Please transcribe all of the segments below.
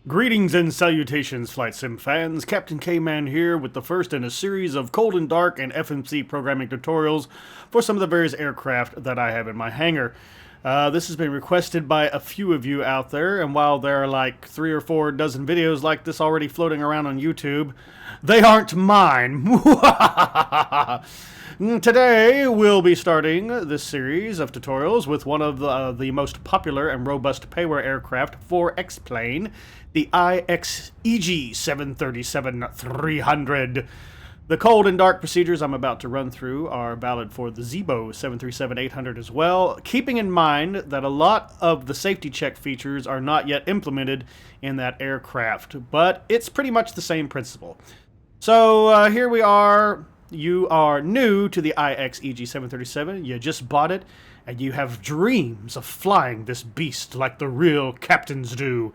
Greetings and salutations, Flight Sim fans. Captain K-Man here with the first in a series of cold and dark and FMC programming tutorials for some of the various aircraft that I have in my hangar. This has been requested by a few of you out there, and while there are like 3 or 4 dozen videos like this already floating around on YouTube, they aren't mine. Today, we'll be starting this series of tutorials with one of the most popular and robust payware aircraft for X-Plane, the IXEG 737-300. The cold and dark procedures I'm about to run through are valid for the Zibo 737-800 as well, keeping in mind that a lot of the safety check features are not yet implemented in that aircraft, but it's pretty much the same principle. So here we are. You are new to the IXEG 737, you just bought it, and you have dreams of flying this beast like the real captains do.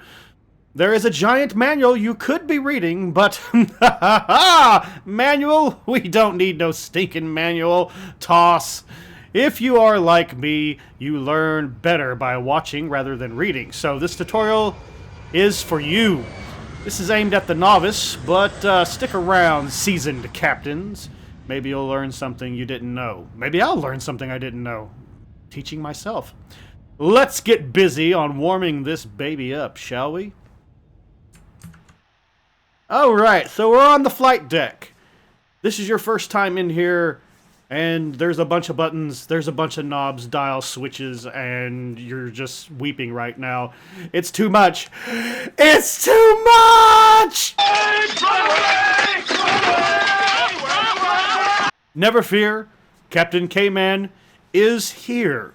There is a giant manual you could be reading, but manual? We don't need no stinking manual. Toss. If you are like me, you learn better by watching rather than reading, so this tutorial is for you. This is aimed at the novice, but stick around, seasoned captains. Maybe you'll learn something you didn't know. Maybe I'll learn something I didn't know. Teaching myself. Let's get busy on warming this baby up, shall we? Alright, so we're on the flight deck. This is your first time in here, and there's a bunch of buttons, there's a bunch of knobs, dial switches, and you're just weeping right now. It's too much. It's too much! Never fear, Captain K-Man is here.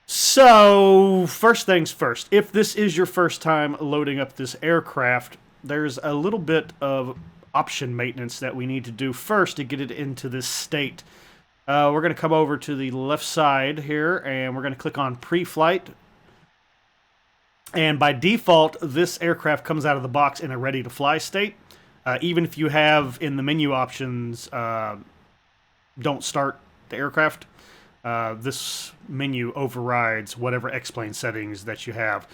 So, first things first, if this is your first time loading up this aircraft, there's a little bit of option maintenance that we need to do first to get it into this state. We're going to come over to the left side here, and we're going to click on pre-flight. And by default, this aircraft comes out of the box in a ready-to-fly state. Even if you have in the menu options, don't start the aircraft, this menu overrides whatever X-Plane settings that you have.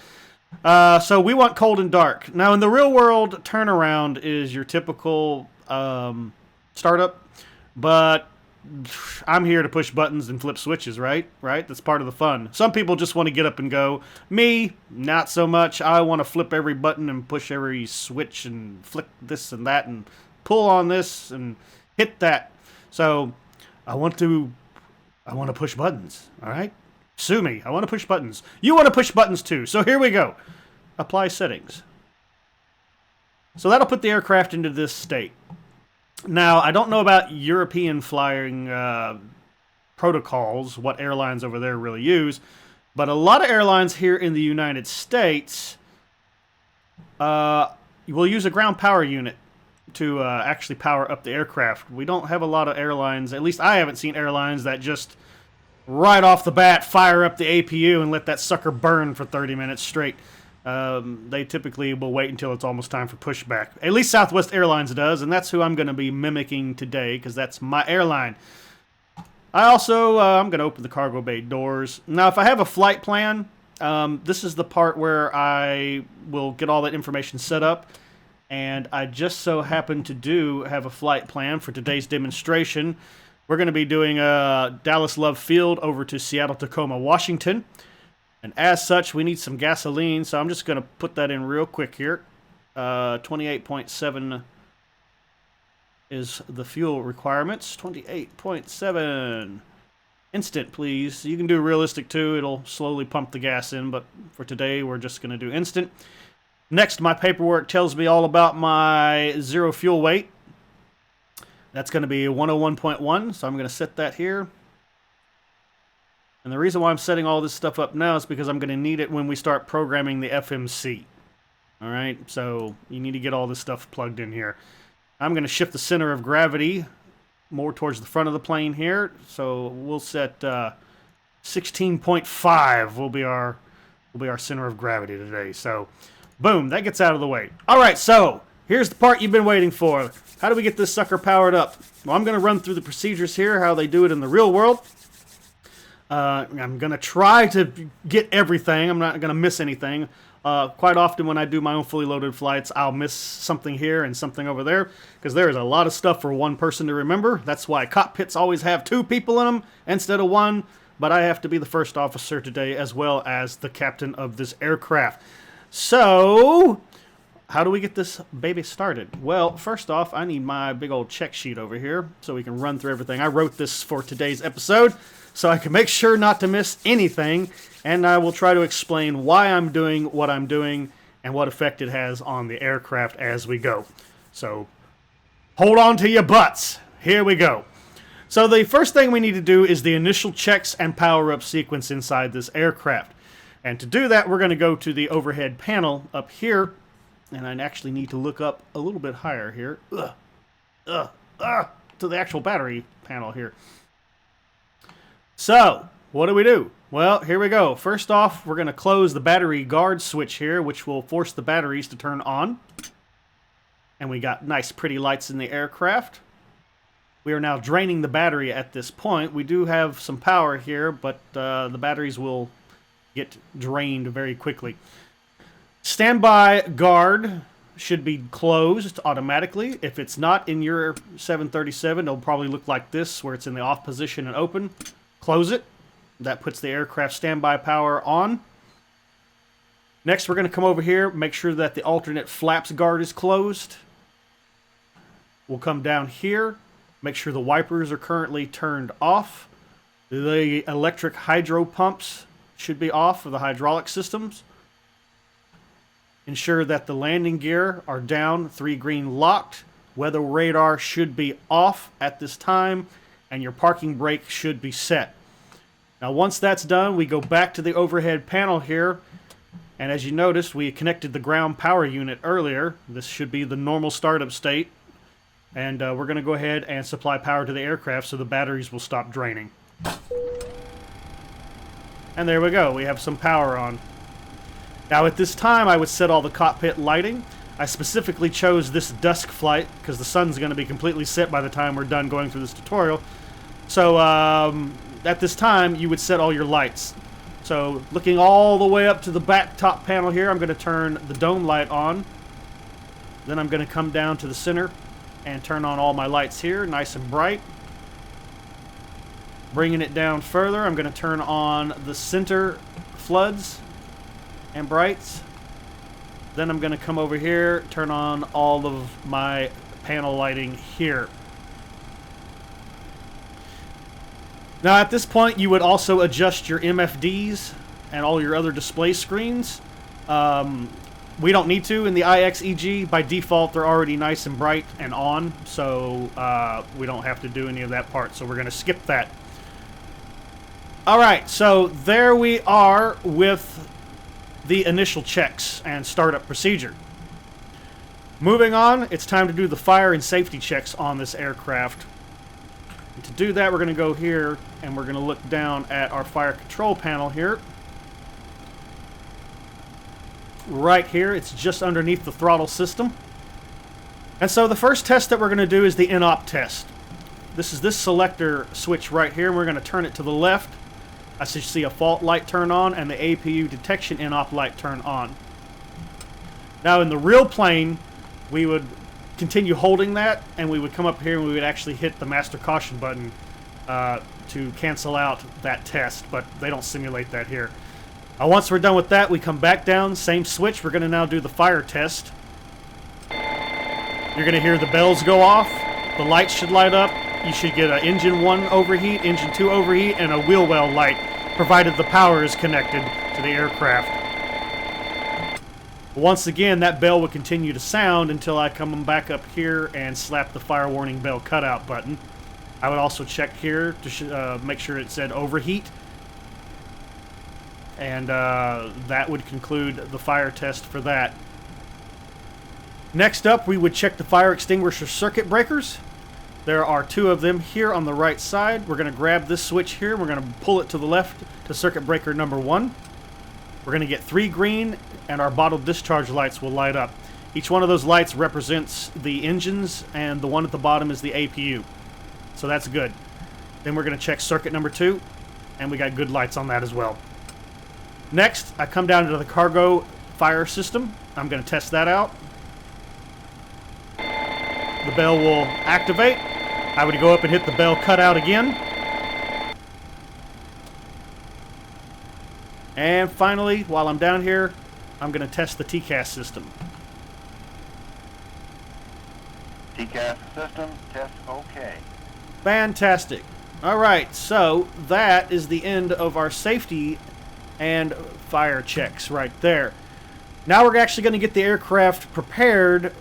So we want cold and dark. Now in the real world, turnaround is your typical startup, but I'm here to push buttons and flip switches, right? That's part of the fun. Some people just want to get up and go. Me, not so much. I want to flip every button and push every switch and flick this and that and pull on this and hit that. So I want to push buttons, all right? Sue me. I want to push buttons. You want to push buttons too. So here we go. Apply settings. So that'll put the aircraft into this state. Now, I don't know about European flying protocols, what airlines over there really use, but a lot of airlines here in the United States will use a ground power unit to actually power up the aircraft. We don't have a lot of airlines, at least I haven't seen airlines that just right off the bat fire up the APU and let that sucker burn for 30 minutes straight. They typically will wait until it's almost time for pushback. At least Southwest Airlines does, and that's who I'm going to be mimicking today because that's my airline. I also, I'm going to open the cargo bay doors. Now, if I have a flight plan, this is the part where I will get all that information set up. And I just so happen to have a flight plan for today's demonstration. We're going to be doing Dallas Love Field over to Seattle, Tacoma, Washington. And as such, we need some gasoline, so I'm just going to put that in real quick here. 28.7 is the fuel requirements. 28.7. Instant, please. You can do realistic too. It'll slowly pump the gas in, but for today, we're just going to do instant. Next, my paperwork tells me all about my zero fuel weight. That's going to be 101.1, so I'm going to set that here. And the reason why I'm setting all this stuff up now is because I'm going to need it when we start programming the FMC. All right, so you need to get all this stuff plugged in here. I'm going to shift the center of gravity more towards the front of the plane here. So we'll set 16.5 will be our center of gravity today. So boom, that gets out of the way. All right, so here's the part you've been waiting for. How do we get this sucker powered up? Well, I'm going to run through the procedures here, how they do it in the real world. I'm going to try to get everything. I'm not going to miss anything. Quite often when I do my own fully loaded flights, I'll miss something here and something over there, because there is a lot of stuff for one person to remember. That's why cockpits always have 2 people in them instead of 1. But I have to be the first officer today as well as the captain of this aircraft. So, how do we get this baby started? Well, first off, I need my big old check sheet over here so we can run through everything. I wrote this for today's episode so I can make sure not to miss anything, and I will try to explain why I'm doing what I'm doing and what effect it has on the aircraft as we go. So, hold on to your butts. Here we go. So the first thing we need to do is the initial checks and power-up sequence inside this aircraft. And to do that, we're going to go to the overhead panel up here. And I actually need to look up a little bit higher here. To the actual battery panel here. So, what do we do? Well, here we go. First off, we're going to close the battery guard switch here, which will force the batteries to turn on. And we got nice pretty lights in the aircraft. We are now draining the battery at this point. We do have some power here, but the batteries will get drained very quickly. Standby guard should be closed automatically. If it's not in your 737, it'll probably look like this, where it's in the off position and open. Close it. That puts the aircraft standby power on. Next, we're going to come over here, make sure that the alternate flaps guard is closed. We'll come down here. Make sure the wipers are currently turned off. The electric hydro pumps should be off for the hydraulic systems. Ensure that the landing gear are down, 3 green locked. Weather radar should be off at this time, and your parking brake should be set. Now once that's done, we go back to the overhead panel here, and as you noticed, we connected the ground power unit earlier. This should be the normal startup state. And we're going to go ahead and supply power to the aircraft so the batteries will stop draining. And there we go. We have some power on. Now at this time, I would set all the cockpit lighting. I specifically chose this dusk flight because the sun's going to be completely set by the time we're done going through this tutorial. So at this time, you would set all your lights. So looking all the way up to the back top panel here, I'm going to turn the dome light on. Then I'm going to come down to the center and turn on all my lights here, nice and bright. Bringing it down further, I'm going to turn on the center floods and brights. Then I'm going to come over here, turn on all of my panel lighting here. Now at this point, you would also adjust your MFDs and all your other display screens. We don't need to in the IXEG. By default, they're already nice and bright and on, so we don't have to do any of that part, so we're going to skip that. Alright, so there we are with the initial checks and startup procedure. Moving on, it's time to do the fire and safety checks on this aircraft. And to do that, we're going to go here, and we're going to look down at our fire control panel here. Right here, it's just underneath the throttle system. And so the first test that we're going to do is the in-op test. This is this selector switch right here, and we're going to turn it to the left. I should see a fault light turn on and the APU detection in-op light turn on. Now in the real plane, we would continue holding that, and we would come up here and we would actually hit the master caution button to cancel out that test, but they don't simulate that here. Once we're done with that, we come back down, same switch. We're going to now do the fire test. You're going to hear the bells go off. The lights should light up. You should get an engine 1 overheat, engine 2 overheat, and a wheel well light, provided the power is connected to the aircraft. Once again, that bell would continue to sound until I come back up here and slap the fire warning bell cutout button. I would also check here to make sure it said overheat. And that would conclude the fire test for that. Next up, we would check the fire extinguisher circuit breakers. There are 2 of them here on the right side. We're going to grab this switch here. We're going to pull it to the left to circuit breaker number 1. We're going to get 3 green, and our bottle discharge lights will light up. Each one of those lights represents the engines, and the one at the bottom is the APU. So that's good. Then we're going to check circuit number 2. And we got good lights on that as well. Next, I come down to the cargo fire system. I'm going to test that out. The bell will activate. I would go up and hit the bell cutout again. And finally, while I'm down here, I'm going to test the TCAS system. TCAS system, test okay. Fantastic. Alright, so that is the end of our safety and fire checks right there. Now we're actually going to get the aircraft prepared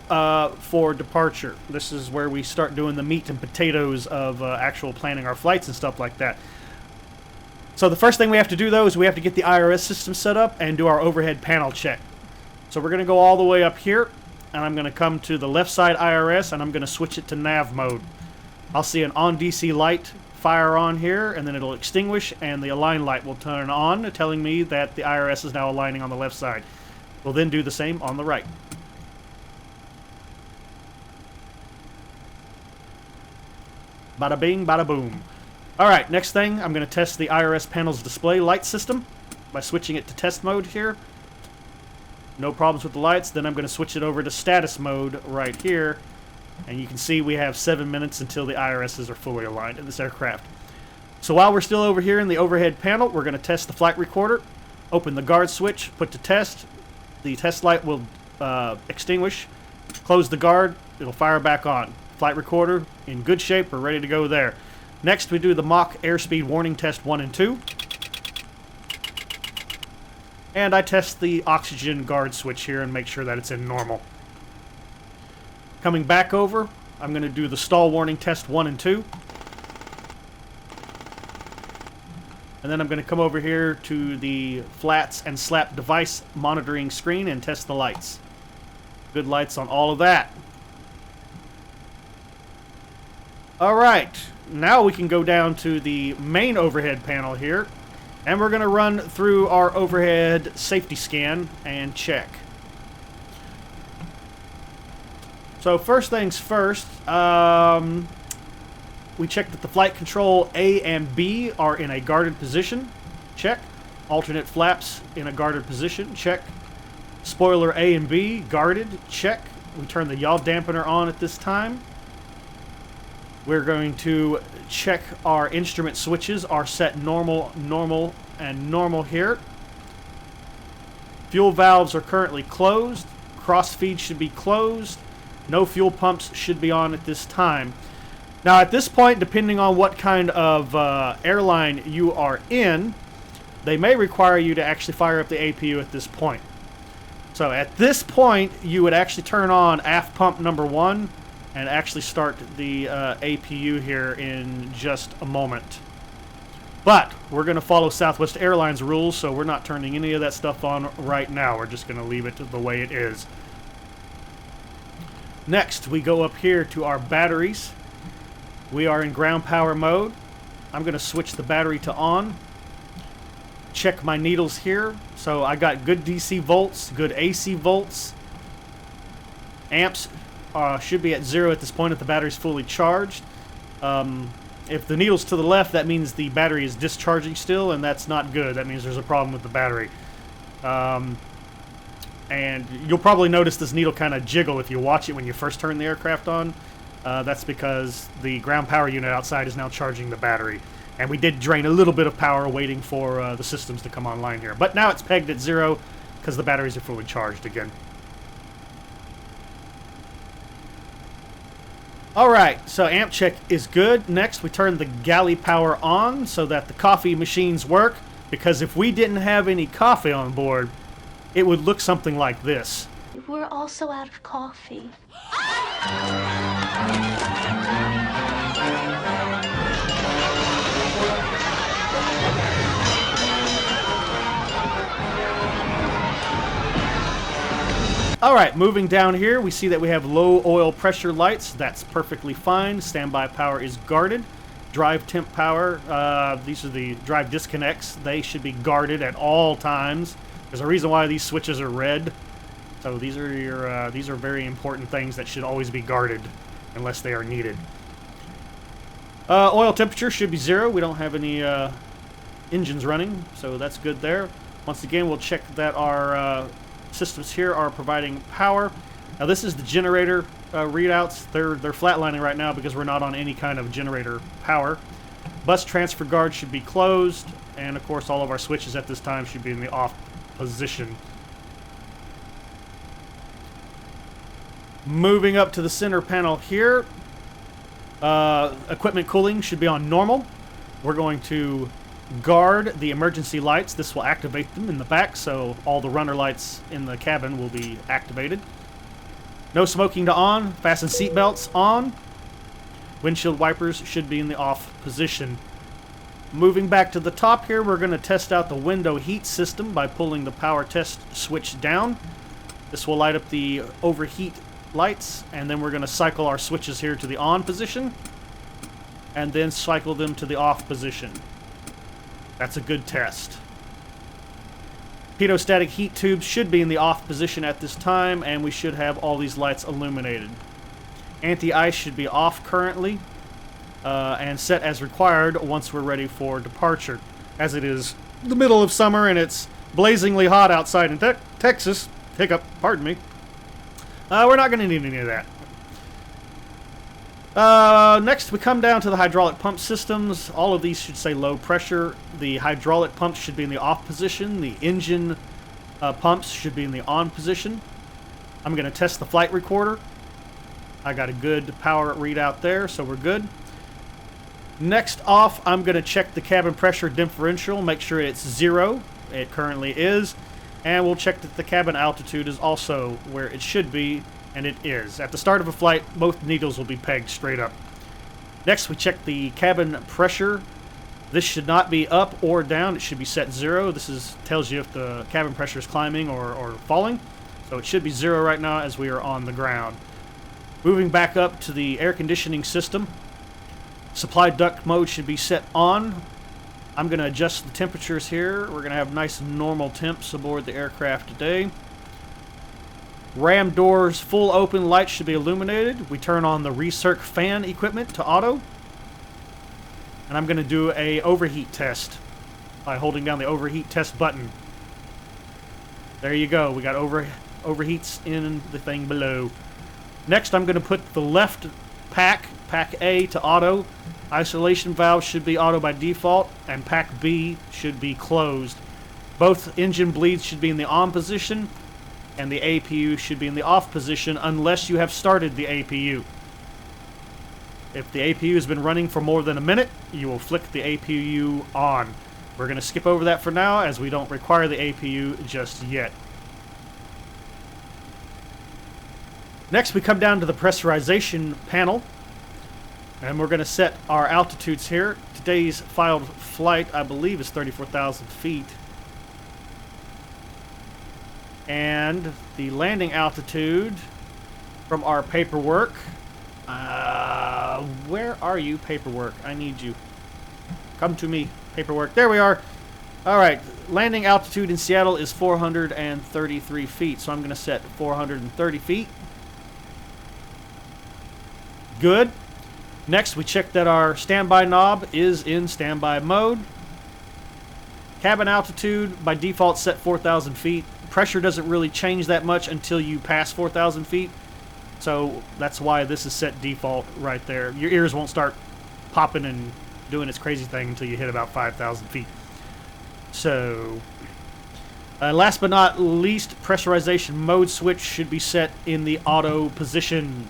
for departure. This is where we start doing the meat and potatoes of actual planning our flights and stuff like that. So the first thing we have to do, though, is we have to get the IRS system set up and do our overhead panel check. So we're going to go all the way up here, and I'm going to come to the left side IRS, and I'm going to switch it to nav mode. I'll see an on DC light fire on here, and then it'll extinguish, and the align light will turn on, telling me that the IRS is now aligning on the left side. We'll then do the same on the right. Bada bing, bada boom. Alright, next thing, I'm going to test the IRS panel's display light system by switching it to test mode here. No problems with the lights. Then I'm going to switch it over to status mode right here. And you can see we have 7 minutes until the IRSs are fully aligned in this aircraft. So while we're still over here in the overhead panel, we're going to test the flight recorder. Open the guard switch, put to test. The test light will extinguish. Close the guard, it'll fire back on. Flight recorder in good shape, we're ready to go there. Next, we do the mock airspeed warning test 1 and 2. And I test the oxygen guard switch here and make sure that it's in normal. Coming back over, I'm going to do the stall warning test 1 and 2. And then I'm going to come over here to the flats and slap device monitoring screen and test the lights. Good lights on all of that. Alright, now we can go down to the main overhead panel here. And we're going to run through our overhead safety scan and check. So first things first, we check that the flight control A and B are in a guarded position. Check. Alternate flaps in a guarded position. Check. Spoiler A and B guarded. Check. We turn the yaw dampener on at this time. We're going to check our instrument switches are set normal, normal, and normal here. Fuel valves are currently closed. Cross feed should be closed. No fuel pumps should be on at this time. Now at this point, depending on what kind of airline you are in, they may require you to actually fire up the APU at this point. So at this point, you would actually turn on aft pump number 1 and actually start the APU here in just a moment. But we're going to follow Southwest Airlines rules, so we're not turning any of that stuff on right now. We're just going to leave it the way it is. Next, we go up here to our batteries. We are in ground power mode. I'm going to switch the battery to on. Check my needles here. So I got good DC volts, good AC volts. Amps should be at 0 at this point if the battery's fully charged. If the needle's to the left, that means the battery is discharging still, and that's not good. That means there's a problem with the battery. And you'll probably notice this needle kind of jiggle if you watch it when you first turn the aircraft on. That's because the ground power unit outside is now charging the battery. And we did drain a little bit of power waiting for the systems to come online here. But now it's pegged at 0 because the batteries are fully charged again. Alright, so amp check is good. Next, we turn the galley power on so that the coffee machines work. Because if we didn't have any coffee on board, it would look something like this. We're also out of coffee. Alright, moving down here, we see that we have low oil pressure lights. That's perfectly fine. Standby power is guarded. Drive temp power, these are the drive disconnects. They should be guarded at all times. There's a reason why these switches are red. So these are your these are very important things that should always be guarded unless they are needed. Oil temperature should be 0. We don't have any engine's running, so that's good there. Once again, we'll check that our systems here are providing power. Now this is the generator readouts. They're flatlining right now because we're not on any kind of generator power. Bus transfer guard should be closed, and of course all of our switches at this time should be in the off position. Moving up to the center panel here, equipment cooling should be on normal. We're going to guard the emergency lights. This will activate them in the back, so all the runner lights in the cabin will be activated. No smoking to on. Fasten seatbelts on. Windshield wipers should be in the off position. Moving back to the top here, we're going to test out the window heat system by pulling the power test switch down. This will light up the overheat lights, and then we're going to cycle our switches here to the on position, and then cycle them to the off position. That's a good test. Pedostatic heat tubes should be in the off position at this time, and we should have all these lights illuminated. Anti-ice should be off currently, and set as required once we're ready for departure. As it is the middle of summer and it's blazingly hot outside in Texas, hiccup, pardon me, we're not going to need any of that. Next, we come down to the hydraulic pump systems. All of these should say low pressure. The hydraulic pumps should be in the off position. The engine pumps should be in the on position. I'm going to test the flight recorder. I got a good power readout there, so we're good. Next off, I'm going to check the cabin pressure differential, make sure it's 0. It currently is. And we'll check that the cabin altitude is also where it should be, and it is. At the start of a flight, both needles will be pegged straight up. Next, we check the cabin pressure. This should not be up or down. It should be set 0. This tells you if the cabin pressure is climbing or falling. So it should be 0 right now as we are on the ground. Moving back up to the air conditioning system. Supply duct mode should be set on. I'm going to adjust the temperatures here. We're going to have nice normal temps aboard the aircraft today. Ram doors full open, lights should be illuminated. We turn on the recirc fan equipment to auto. And I'm going to do a overheat test by holding down the overheat test button. There you go. We got overheats in the thing below. Next, I'm going to put the left pack A, to auto. Isolation valve should be auto by default, and pack B should be closed. Both engine bleeds should be in the on position, and the APU should be in the off position unless you have started the APU. If the APU has been running for more than a minute, you will flick the APU on. We're going to skip over that for now as we don't require the APU just yet. Next, we come down to the pressurization panel, and we're going to set our altitudes here. Today's filed flight, I believe, is 34,000 feet. And the landing altitude from our paperwork. Where are you, paperwork? I need you. Come to me, paperwork. There we are. All right, landing altitude in Seattle is 433 feet, so I'm going to set 430 feet. Good. Next, we check that our standby knob is in standby mode. Cabin altitude, by default, set 4,000 feet. Pressure doesn't really change that much until you pass 4,000 feet. So that's why this is set default right there. Your ears won't start popping and doing its crazy thing until you hit about 5,000 feet. So, last but not least, pressurization mode switch should be set in the auto position.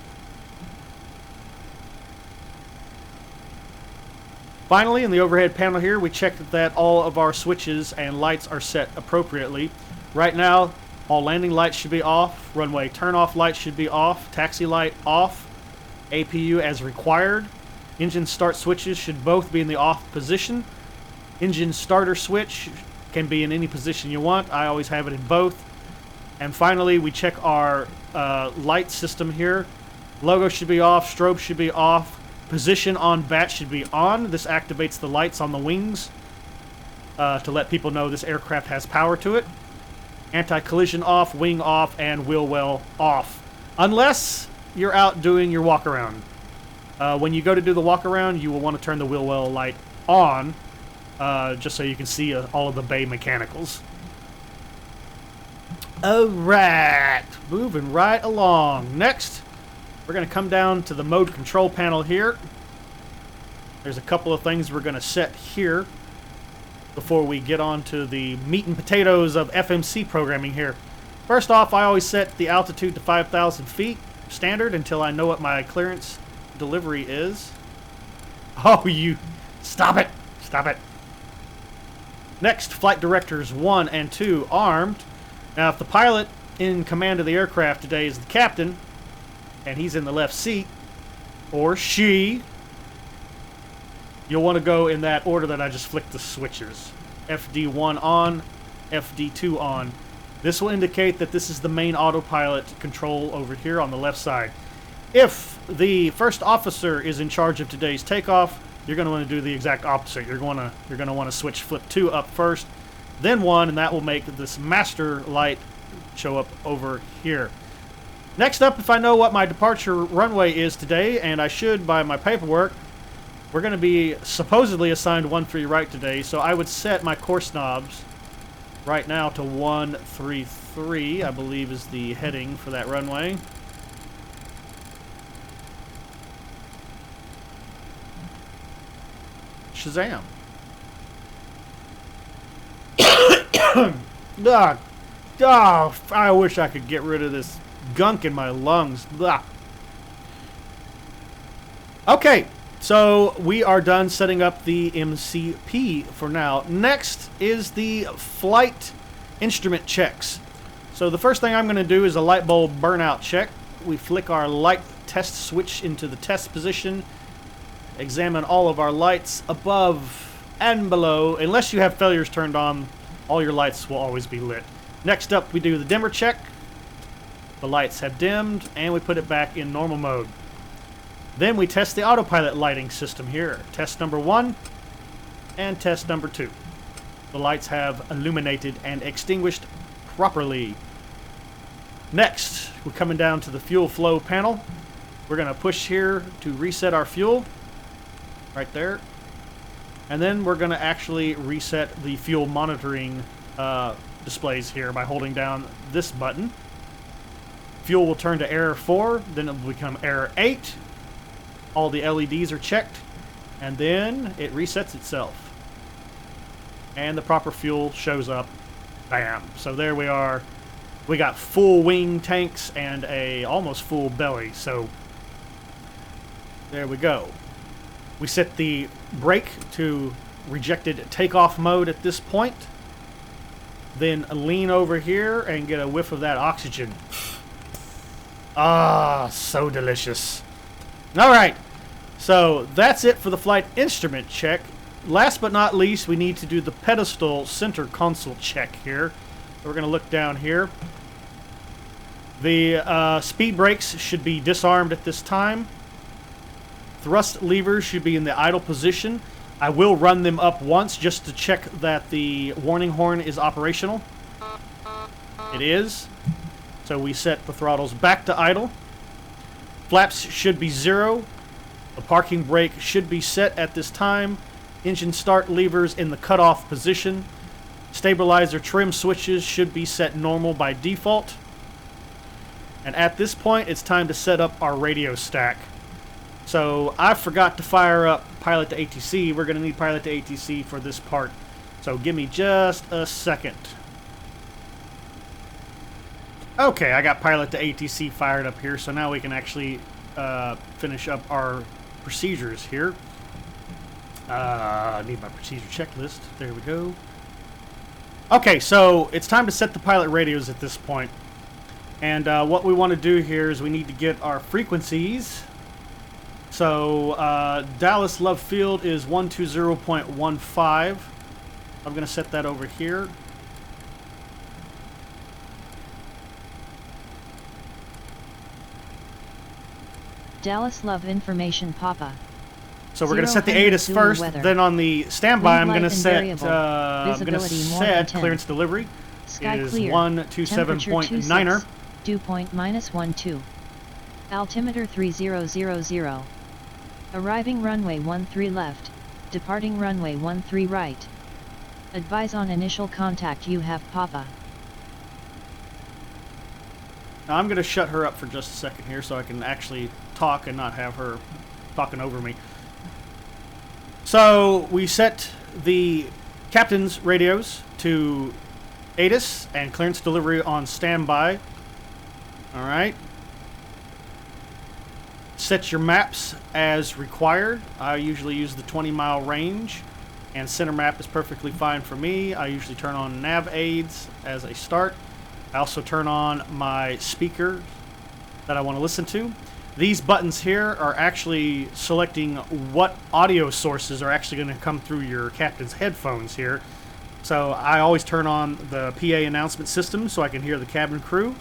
Finally, in the overhead panel here, we checked that all of our switches and lights are set appropriately. Right now, all landing lights should be off, runway turn-off lights should be off, taxi light off, APU as required. Engine start switches should both be in the off position. Engine starter switch can be in any position you want. I always have it in both. And finally, we check our light system here. Logo should be off, strobe should be off. Position on bat should be on. This activates the lights on the wings to let people know this aircraft has power to it. Anti-collision off, wing off, and wheel well off. Unless you're out doing your walk-around. When you go to do the walk-around, you will want to turn the wheel well light on. just so you can see all of the bay mechanicals. Alright, moving right along. Next, we're going to come down to the mode control panel here. There's a couple of things we're going to set here before we get on to the meat and potatoes of FMC programming here. First off, I always set the altitude to 5,000 feet, standard, until I know what my clearance delivery is. Oh, you... Stop it! Stop it! Next, flight directors 1 and 2 armed. Now, if the pilot in command of the aircraft today is the captain, and he's in the left seat, or she, you'll want to go in that order that I just flicked the switches. FD1 on, FD2 on. This will indicate that this is the main autopilot control over here on the left side. If the first officer is in charge of today's takeoff, you're going to want to do the exact opposite. You're going to want to switch flip 2 up first, then 1, and that will make this master light show up over here. Next up, if I know what my departure runway is today, and I should by my paperwork, we're going to be supposedly assigned 13 right today, so I would set my course knobs right now to 133, I believe is the heading for that runway. Shazam. I wish I could get rid of this gunk in my lungs. Ugh. Okay, so we are done setting up the MCP for now. Next is the flight instrument checks. So the first thing I'm going to do is a light bulb burnout check. We flick our light test switch into the test position. Examine all of our lights above and below. Unless you have failures turned on, all your lights will always be lit. Next up, we do the dimmer check. The lights have dimmed, and we put it back in normal mode. Then we test the autopilot lighting system here. Test number 1 and test number 2. The lights have illuminated and extinguished properly. Next, we're coming down to the fuel flow panel. We're going to push here to reset our fuel. Right there. And then we're going to actually reset the fuel monitoring displays here by holding down this button. Fuel will turn to error 4, then it will become error 8. All the LEDs are checked, and then it resets itself. And the proper fuel shows up. Bam. So there we are. We got full wing tanks and a almost full belly. So there we go. We set the brake to rejected takeoff mode at this point. Then lean over here and get a whiff of that oxygen. Ah, so delicious. Alright, so that's it for the flight instrument check. Last but not least, we need to do the pedestal center console check here. We're going to look down here. The speed brakes should be disarmed at this time. Thrust levers should be in the idle position. I will run them up once just to check that the warning horn is operational. It is. So we set the throttles back to idle. Flaps should be 0. The parking brake should be set at this time. Engine start levers in the cutoff position. Stabilizer trim switches should be set normal by default. And at this point, it's time to set up our radio stack. So I forgot to fire up pilot to ATC. We're going to need pilot to ATC for this part. So give me just a second. Okay, I got pilot to ATC fired up here, so now we can actually finish up our procedures here. I need my procedure checklist. There we go. Okay, so it's time to set the pilot radios at this point. And what we want to do here is we need to get our frequencies. So Dallas Love Field is 120.15. I'm going to set that over here. Dallas Love Information Papa. So we're going to set the ATIS first, weather. Then on the standby I'm going to set Visibility clearance delivery Sky is clear. 127.9er. Dew point -12. Altimeter 3000. Arriving runway 13 left. departing runway 13 right. Advise on initial contact you have Papa. Now I'm going to shut her up for just a second here so I can actually talk and not have her talking over me. So we set the captain's radios to ATIS and clearance delivery on standby. Alright. Set your maps as required. I usually use the 20-mile range, and center map is perfectly fine for me. I usually turn on nav aids as a start. I also turn on my speaker that I want to listen to. These buttons here are actually selecting what audio sources are actually going to come through your captain's headphones here. So I always turn on the PA announcement system so I can hear the cabin crew.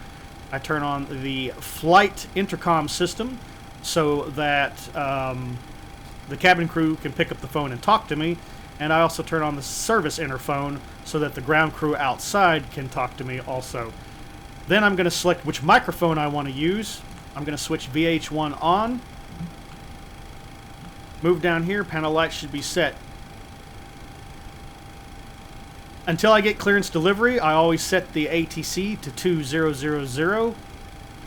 I turn on the flight intercom system so that the cabin crew can pick up the phone and talk to me. And I also turn on the service interphone so that the ground crew outside can talk to me also. Then I'm going to select which microphone I want to use. I'm going to switch VH1 on. Move down here, panel light should be set. Until I get clearance delivery, I always set the ATC to 2000.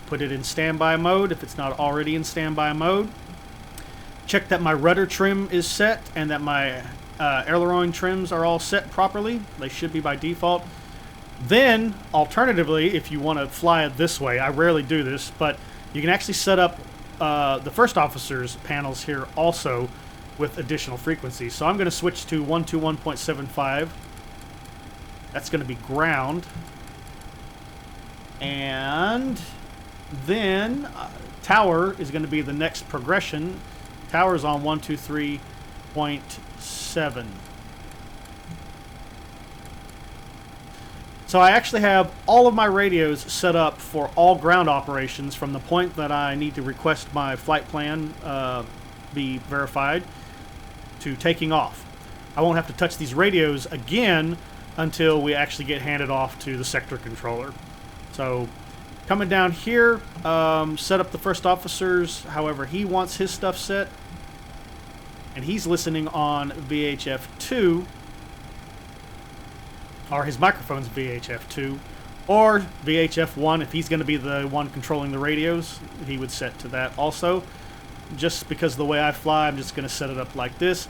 Put it in standby mode if it's not already in standby mode. Check that my rudder trim is set and that my aileron trims are all set properly. They should be by default. Then, alternatively, if you want to fly it this way, I rarely do this, but you can actually set up the first officer's panels here also with additional frequencies. So I'm going to switch to 121.75. That's going to be ground. And then tower is going to be the next progression. Tower's on 123.7. So I actually have all of my radios set up for all ground operations from the point that I need to request my flight plan be verified to taking off. I won't have to touch these radios again until we actually get handed off to the sector controller. So coming down here, set up the first officer's however he wants his stuff set. And he's listening on VHF2. Or his microphone's VHF2, or VHF1 if he's going to be the one controlling the radios. He would set to that also. Just because of the way I fly, I'm just going to set it up like this.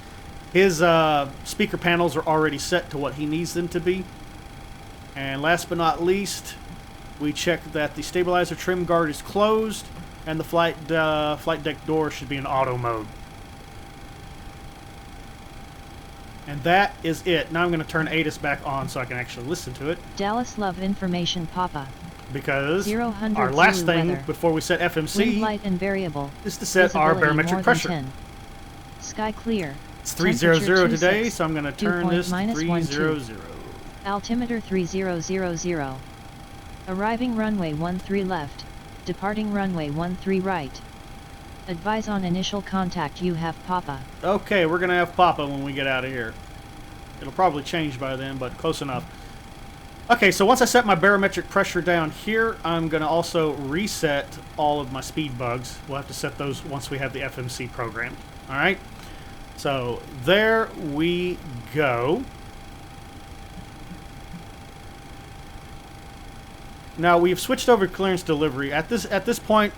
His speaker panels are already set to what he needs them to be. And last but not least, we check that the stabilizer trim guard is closed and the flight deck door should be in auto mode. And that is it. Now I'm going to turn ATIS back on so I can actually listen to it. Dallas Love Information Papa. Because our last thing weather. Before we set FMC light and variable. is to set our barometric pressure. 10. Sky clear. It's 300 today, so I'm going to turn this 300. Altimeter 3000. Arriving runway 13 left. Departing runway 13 right. Advise on initial contact you have Papa. Okay, we're going to have Papa when we get out of here. It'll probably change by then, but close enough. Okay, so once I set my barometric pressure down here, I'm going to also reset all of my speed bugs. We'll have to set those once we have the FMC programmed. Alright? So, there we go. Now, we've switched over to clearance delivery. At this point,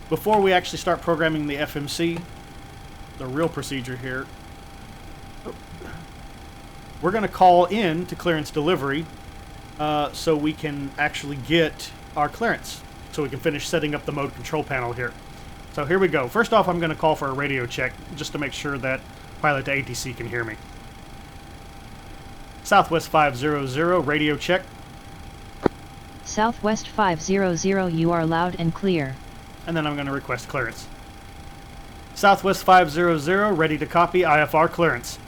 before we actually start programming the FMC, the real procedure here, we're going to call in to clearance delivery so we can actually get our clearance, so we can finish setting up the mode control panel here. So here we go. First off, I'm going to call for a radio check just to make sure that pilot to ATC can hear me. Southwest 500, radio check. Southwest 500, you are loud and clear. And then I'm going to request clearance. Southwest 500, ready to copy IFR clearance.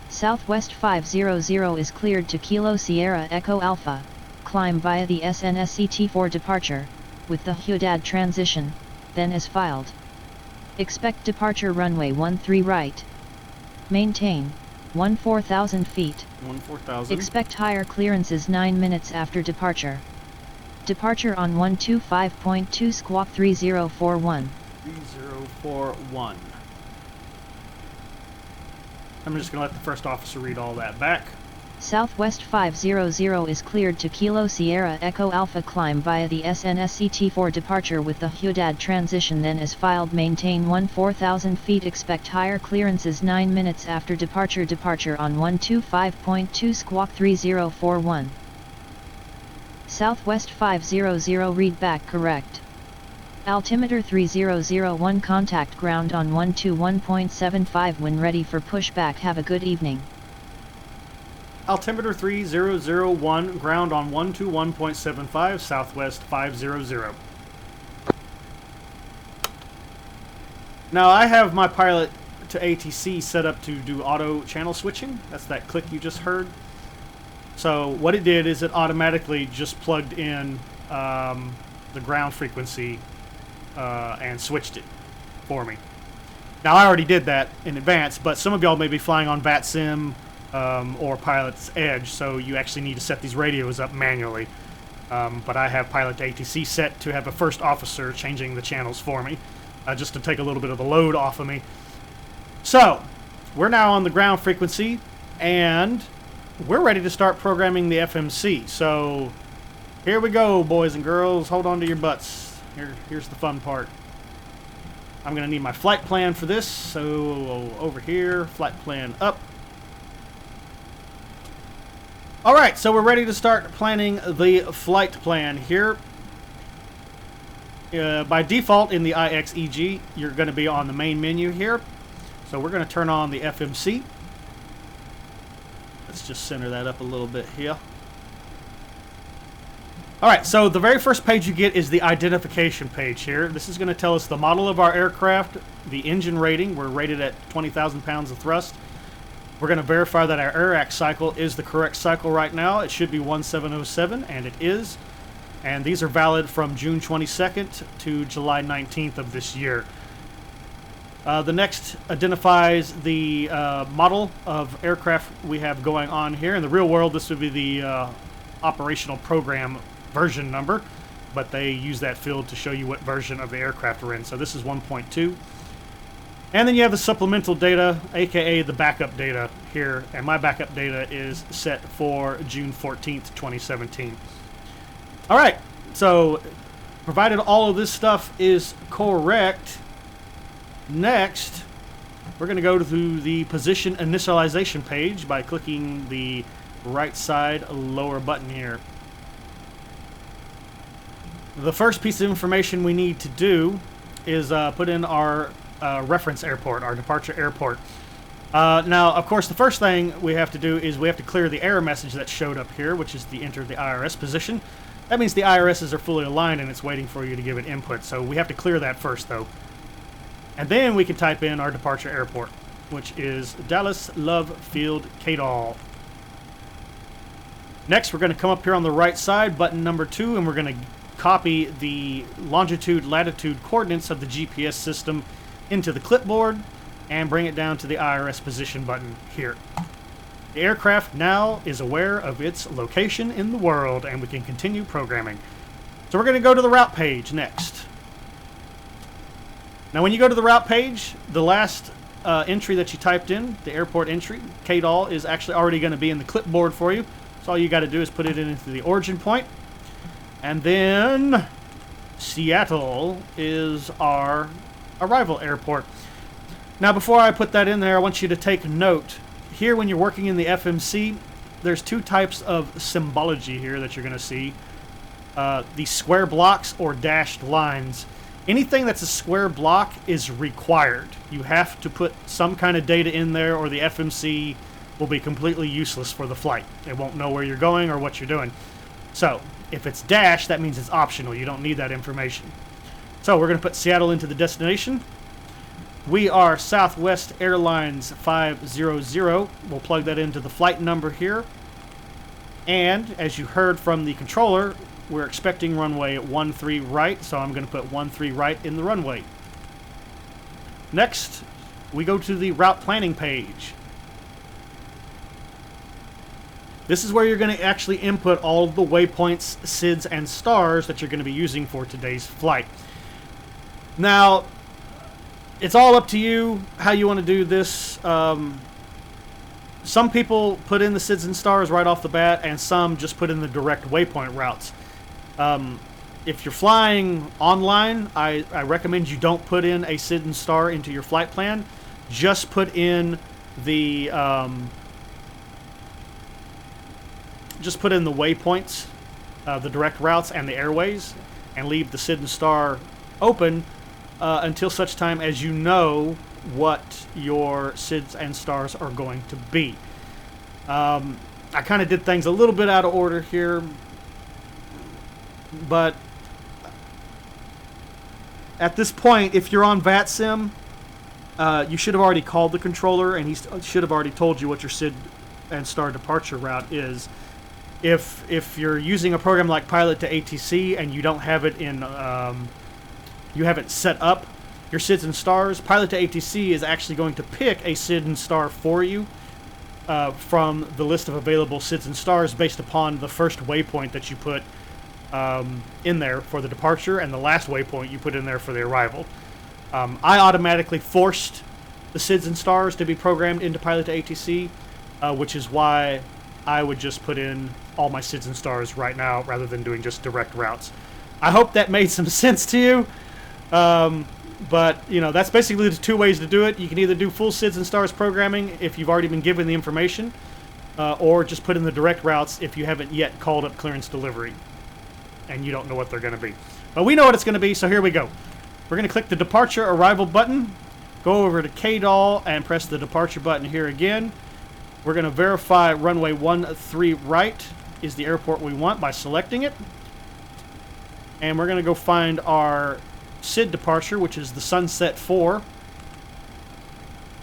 Southwest 500 is cleared to Kilo Sierra Echo Alpha. Climb via the SNSCT for departure, with the HUDAD transition, then as filed. Expect departure runway 13 right. Maintain, 14,000 feet. 14,000. Expect higher clearances 9 minutes after departure. Departure on 125.2 squawk 3041. 3041. I'm just going to let the first officer read all that back. Southwest 500 is cleared to Kilo Sierra Echo Alpha climb via the SNSCT4 departure with the HUDAD transition then as filed maintain 14,000 feet expect higher clearances 9 minutes after departure on 125.2 squawk 3041. Southwest 500 read back correct. Altimeter 3001 contact ground on 121.75 when ready for pushback have a good evening. Altimeter 3001, ground on 121.75, Southwest 500. Now I have my pilot to ATC set up to do auto channel switching. That's that click you just heard. So what it did is it automatically just plugged in the ground frequency and switched it for me. Now I already did that in advance, but some of y'all may be flying on VATSIM or Pilot's Edge, so you actually need to set these radios up manually. But I have Pilot to ATC set to have a first officer changing the channels for me, just to take a little bit of the load off of me. So, we're now on the ground frequency, and we're ready to start programming the FMC. So, here we go, boys and girls. Hold on to your butts. Here's the fun part. I'm going to need my flight plan for this, so over here, flight plan up. Alright, so we're ready to start planning the flight plan here. By default in the IXEG, you're going to be on the main menu here. So we're going to turn on the FMC. Let's just center that up a little bit here. Alright, so the very first page you get is the identification page here. This is going to tell us the model of our aircraft, the engine rating. We're rated at 20,000 pounds of thrust. We're going to verify that our AIRAC cycle is the correct cycle right now. It should be 1707, and it is. And these are valid from June 22nd to July 19th of this year. The next identifies the model of aircraft we have going on here. In the real world, this would be the operational program version number, but they use that field to show you what version of the aircraft we're in. So this is 1.2. And then you have the supplemental data, aka the backup data here, and my backup data is set for June 14th, 2017. Alright, so provided all of this stuff is correct, next we're going to go to the position initialization page by clicking the right side lower button here. The first piece of information we need to do is put in our reference airport, our departure airport. Now, of course, the first thing we have to do is we have to clear the error message that showed up here, which is the enter the IRS position. That means the IRSs are fully aligned and it's waiting for you to give it input. So we have to clear that first, though. And then we can type in our departure airport, which is Dallas Love Field, Pedestal. Next, we're going to come up here on the right side, button number 2, and we're going to copy the longitude, latitude coordinates of the GPS system into the clipboard and bring it down to the IRS position button here. The aircraft now is aware of its location in the world, and we can continue programming. So we're going to go to the route page next. Now when you go to the route page, the last entry that you typed in, the airport entry, Pedestal, is actually already going to be in the clipboard for you. So all you got to do is put it into the origin point. And then Seattle is our arrival airport. Now before I put that in there, I want you to take note. Here when you're working in the FMC, there's two types of symbology here that you're going to see. These square blocks or dashed lines. Anything that's a square block is required. You have to put some kind of data in there or the FMC will be completely useless for the flight. It won't know where you're going or what you're doing. So if it's dashed, that means it's optional. You don't need that information. So we're going to put Seattle into the destination. We are Southwest Airlines 500. We'll plug that into the flight number here. And as you heard from the controller, we're expecting runway 13 right, so I'm going to put 13 right in the runway. Next, we go to the route planning page. This is where you're going to actually input all of the waypoints, SIDs, and stars that you're going to be using for today's flight. Now, it's all up to you how you want to do this. some people put in the SIDS and stars right off the bat, and some just put in the direct waypoint routes. If you're flying online, I recommend you don't put in a SID and star into your flight plan. Just put in the waypoints, the direct routes, and the airways, and leave the SID and star open until such time as you know what your SIDs and stars are going to be. I kind of did things a little bit out of order here, but at this point, if you're on VATSIM, you should have already called the controller, and he should have already told you what your SID and star departure route is. If you're using a program like Pilot to ATC and you don't have it in, you haven't set up your SIDs and stars, Pilot to ATC is actually going to pick a SID and star for you from the list of available SIDs and stars based upon the first waypoint that you put in there for the departure and the last waypoint you put in there for the arrival. I automatically forced the SIDs and stars to be programmed into Pilot to ATC, which is why I would just put in all my SIDs and stars right now rather than doing just direct routes. I hope that made some sense to you. But, you know, that's basically the two ways to do it. You can either do full SIDs and stars programming if you've already been given the information, or just put in the direct routes if you haven't yet called up clearance delivery and you don't know what they're going to be. But we know what it's going to be, so here we go. We're going to click the departure arrival button, go over to KDOL and press the departure button here again. We're going to verify runway 13 right is the airport we want by selecting it. And we're going to go find our SID departure, which is the Sunset 4.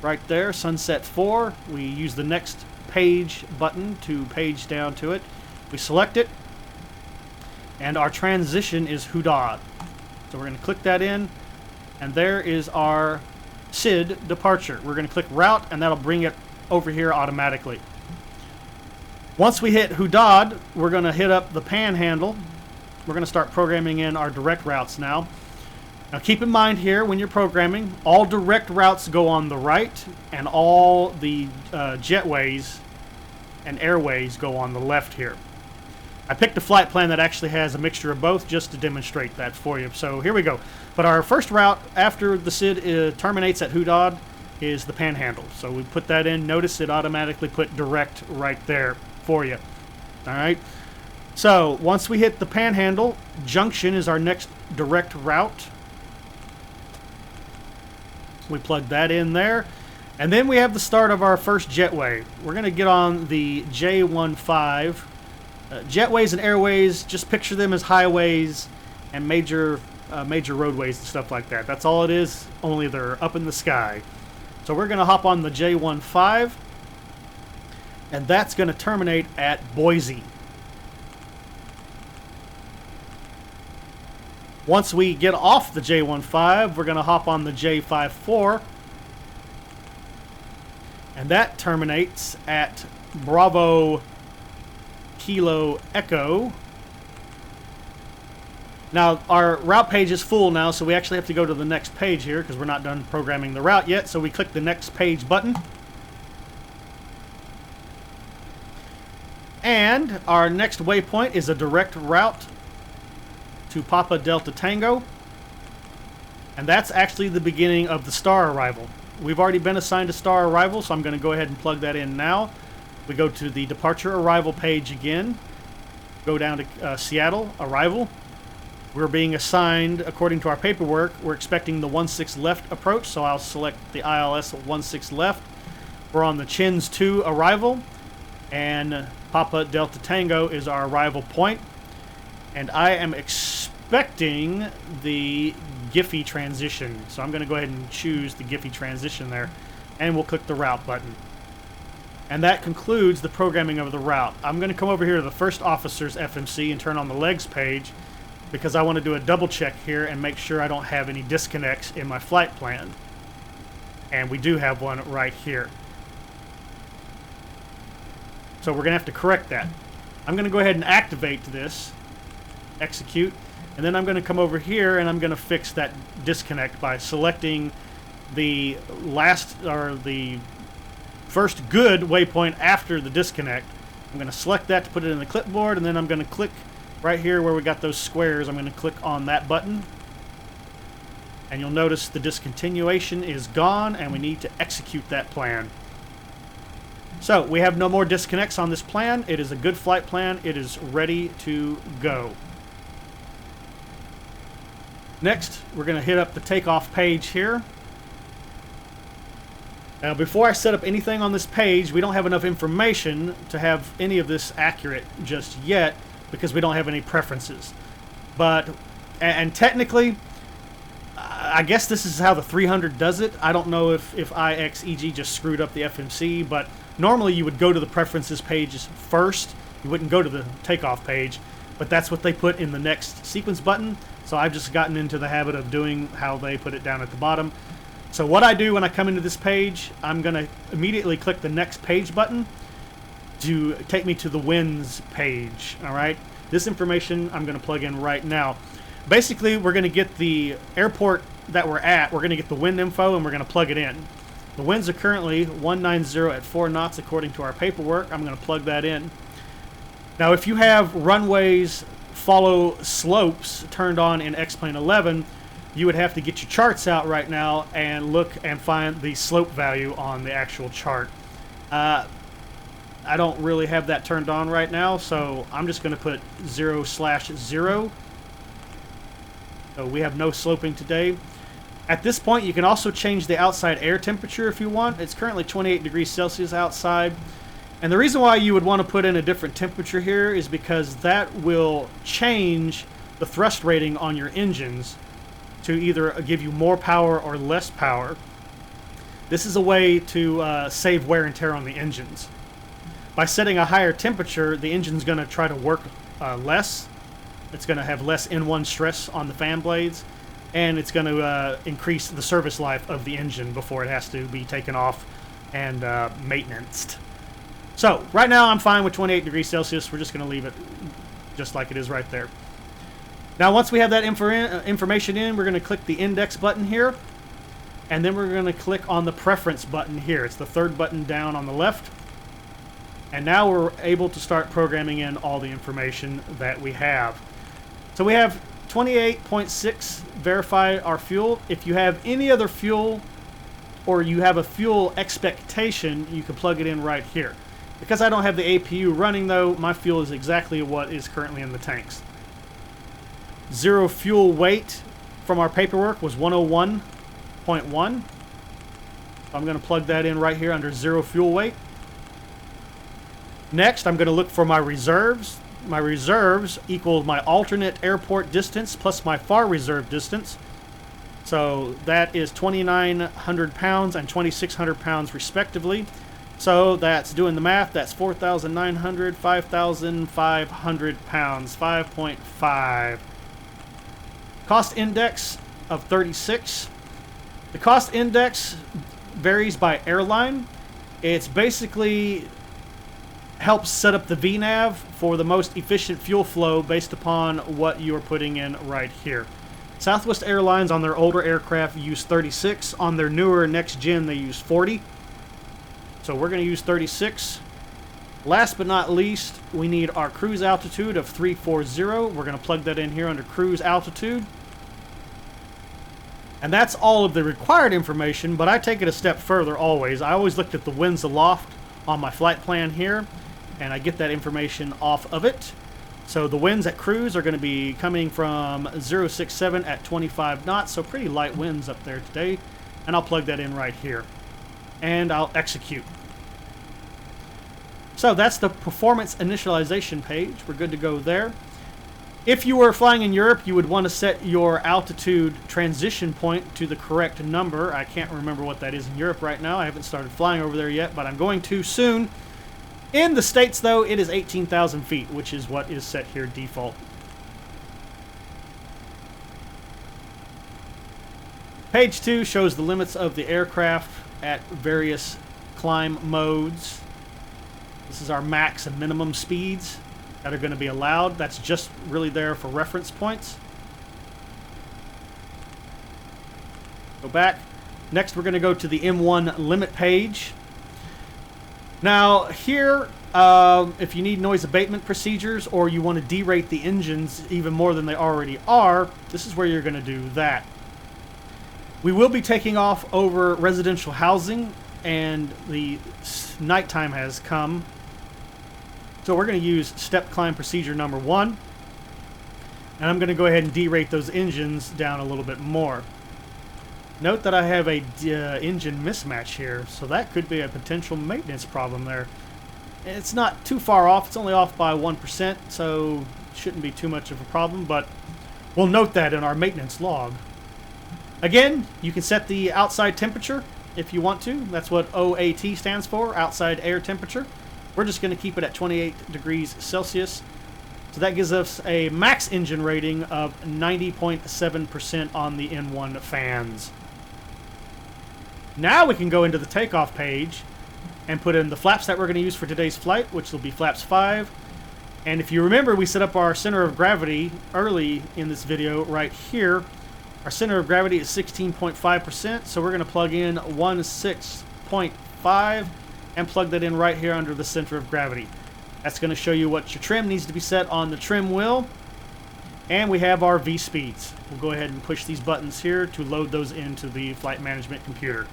Right there, Sunset 4. We use the next page button to page down to it. We select it. And our transition is Hudad. So we're going to click that in. And there is our SID departure. We're going to click route, and that'll bring it over here automatically. Once we hit Hudad, we're going to hit up the panhandle. We're going to start programming in our direct routes now. Now keep in mind here, when you're programming, all direct routes go on the right, and all the jetways and airways go on the left here. I picked a flight plan that actually has a mixture of both just to demonstrate that for you. So here we go. But our first route after the SID terminates at Hudad is the panhandle. So we put that in. Notice it automatically put direct right there for you. All right. So once we hit the panhandle, Junction is our next direct route. We plug that in there. And then we have the start of our first jetway. We're going to get on the J15. Jetways and airways, just picture them as highways and major roadways and stuff like that. That's all it is, only they're up in the sky. So we're going to hop on the J15, and that's going to terminate at Boise. Once we get off the J15, we're going to hop on the J54, and that terminates at Bravo Kilo Echo. Now our route page is full now, so we actually have to go to the next page here because we're not done programming the route yet. So we click the next page button, and our next waypoint is a direct route to Papa Delta Tango, and that's actually the beginning of the star arrival. We've already been assigned a star arrival, so I'm going to go ahead and plug that in now. We go to the departure arrival page again, go down to Seattle arrival. We're being assigned, according to our paperwork, we're expecting the 16 left approach, so I'll select the ILS 16 left. We're on the Chins 2 arrival, and Papa Delta Tango is our arrival point. And I am expecting the Giphy transition, so I'm going to go ahead and choose the Giphy transition there, and we'll click the route button. And that concludes the programming of the route. I'm going to come over here to the first officer's FMC and turn on the legs page because I want to do a double check here and make sure I don't have any disconnects in my flight plan. And we do have one right here. So we're going to have to correct that. I'm going to go ahead and activate this, execute, and then I'm going to come over here and I'm going to fix that disconnect by selecting the last, or the first good waypoint after the disconnect. I'm going to select that to put it in the clipboard, and then I'm going to click right here where we got those squares. I'm going to click on that button. And you'll notice the discontinuation is gone, and we need to execute that plan. So we have no more disconnects on this plan. It is a good flight plan. It is ready to go. Next, we're going to hit up the takeoff page here. Now, before I set up anything on this page, we don't have enough information to have any of this accurate just yet because we don't have any preferences. But, and technically, I guess this is how the 300 does it. I don't know if IXEG just screwed up the FMC, but normally you would go to the preferences pages first. You wouldn't go to the takeoff page, but that's what they put in the next sequence button. So I've just gotten into the habit of doing how they put it down at the bottom. So what I do when I come into this page, I'm going to immediately click the next page button to take me to the winds page. All right, this information I'm going to plug in right now. Basically, we're going to get the airport that we're at. We're going to get the wind info, and we're going to plug it in. The winds are currently 190 at 4 knots according to our paperwork. I'm going to plug that in. Now, if you have runways follow slopes turned on in X-Plane 11, you would have to get your charts out right now and look and find the slope value on the actual chart. I don't really have that turned on right now, so I'm just going to put 0/0. So we have no sloping today. At this point, you can also change the outside air temperature if you want. It's currently 28 degrees Celsius outside. And the reason why you would want to put in a different temperature here is because that will change the thrust rating on your engines to either give you more power or less power. This is a way to save wear and tear on the engines. By setting a higher temperature, the engine's going to try to work less. It's going to have less N1 stress on the fan blades, and it's going to increase the service life of the engine before it has to be taken off and maintenanced. So right now I'm fine with 28 degrees Celsius. We're just going to leave it just like it is right there. Now once we have that information in, we're going to click the index button here, and then we're going to click on the preference button here. It's the third button down on the left. And now we're able to start programming in all the information that we have. So we have 28.6 verify our fuel. If you have any other fuel or you have a fuel expectation, you can plug it in right here. Because I don't have the APU running though, my fuel is exactly what is currently in the tanks. Zero fuel weight from our paperwork was 101.1. I'm going to plug that in right here under zero fuel weight. Next, I'm going to look for my reserves. My reserves equal my alternate airport distance plus my far reserve distance. So that is 2,900 pounds and 2,600 pounds respectively. So that's doing the math. That's 4,900, 5,500 pounds, 5.5. Cost index of 36. The cost index varies by airline. It's basically helps set up the VNAV for the most efficient fuel flow based upon what you're putting in right here. Southwest Airlines on their older aircraft use 36. On their newer next gen they use 40. So we're going to use 36. Last but not least, we need our cruise altitude of 340. We're going to plug that in here under cruise altitude. And that's all of the required information, but I take it a step further always. I always looked at the winds aloft on my flight plan here, and I get that information off of it. So the winds at cruise are going to be coming from 067 at 25 knots, so pretty light winds up there today. And I'll plug that in right here. And I'll execute. So that's the performance initialization page. We're good to go there. If you were flying in Europe, you would want to set your altitude transition point to the correct number. I can't remember what that is in Europe right now. I haven't started flying over there yet, but I'm going to soon. In the States, though, it is 18,000 feet, which is what is set here default. Page 2 shows the limits of the aircraft at various climb modes. This is our max and minimum speeds that are going to be allowed. That's just really there for reference points. Go back. Next, we're going to go to the M1 limit page. Now here, if you need noise abatement procedures or you want to derate the engines even more than they already are, this is where you're going to do that. We will be taking off over residential housing, and the nighttime has come. So we're going to use step climb procedure number 1. And I'm going to go ahead and derate those engines down a little bit more. Note that I have a engine mismatch here, so that could be a potential maintenance problem there. It's not too far off. It's only off by 1%, so shouldn't be too much of a problem, but we'll note that in our maintenance log. Again, you can set the outside temperature if you want to. That's what OAT stands for, outside air temperature. We're just going to keep it at 28 degrees Celsius. So that gives us a max engine rating of 90.7% on the N1 fans. Now we can go into the takeoff page and put in the flaps that we're going to use for today's flight, which will be flaps 5. And if you remember, we set up our center of gravity early in this video right here. Our center of gravity is 16.5%, so we're going to plug in 16.5 and plug that in right here under the center of gravity. That's going to show you what your trim needs to be set on the trim wheel. And we have our V speeds. We'll go ahead and push these buttons here to load those into the flight management computer.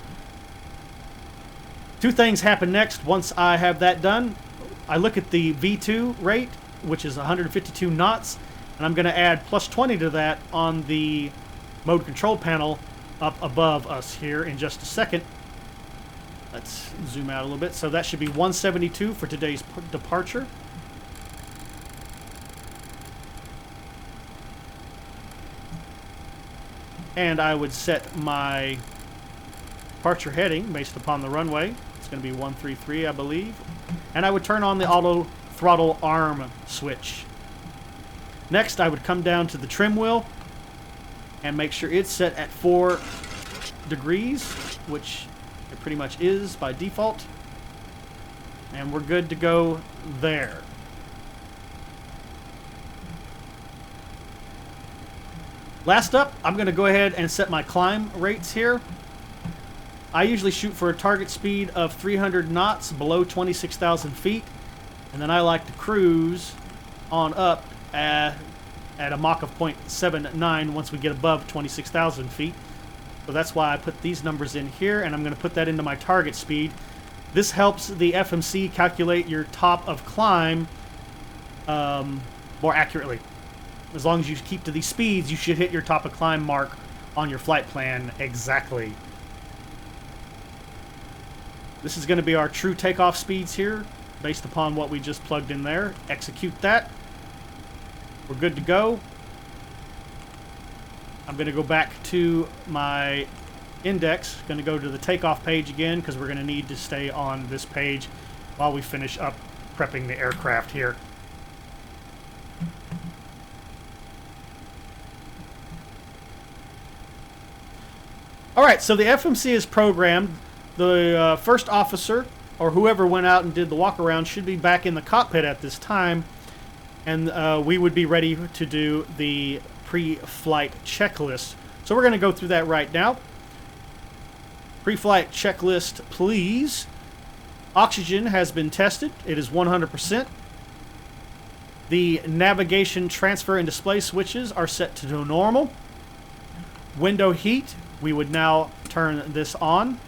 Two things happen next once I have that done. I look at the V2 rate, which is 152 knots, and I'm going to add plus 20 to that on the mode control panel up above us here in just a second. Let's zoom out a little bit. So that should be 172 for today's departure. And I would set my departure heading based upon the runway. It's going to be 133, I believe. And I would turn on the auto throttle arm switch. Next, I would come down to the trim wheel and make sure it's set at 4 degrees, which it pretty much is by default. And we're good to go there. Last up, I'm going to go ahead and set my climb rates here. I usually shoot for a target speed of 300 knots below 26,000 feet. And then I like to cruise on up at a Mach of 0.79 once we get above 26,000 feet. So that's why I put these numbers in here, and I'm going to put that into my target speed. This helps the FMC calculate your top of climb more accurately. As long as you keep to these speeds, you should hit your top of climb mark on your flight plan exactly. This is going to be our true takeoff speeds here, based upon what we just plugged in there. Execute that. We're good to go. I'm going to go back to my index. Going to go to the takeoff page again, because we're going to need to stay on this page while we finish up prepping the aircraft here. Alright, so the FMC is programmed. The first officer, or whoever went out and did the walk around, should be back in the cockpit at this time. And we would be ready to do the pre-flight checklist. So we're going to go through that right now. Pre-flight checklist, please. Oxygen has been tested. It is 100%. The navigation, transfer, and display switches are set to normal. Window heat, we would now turn this on.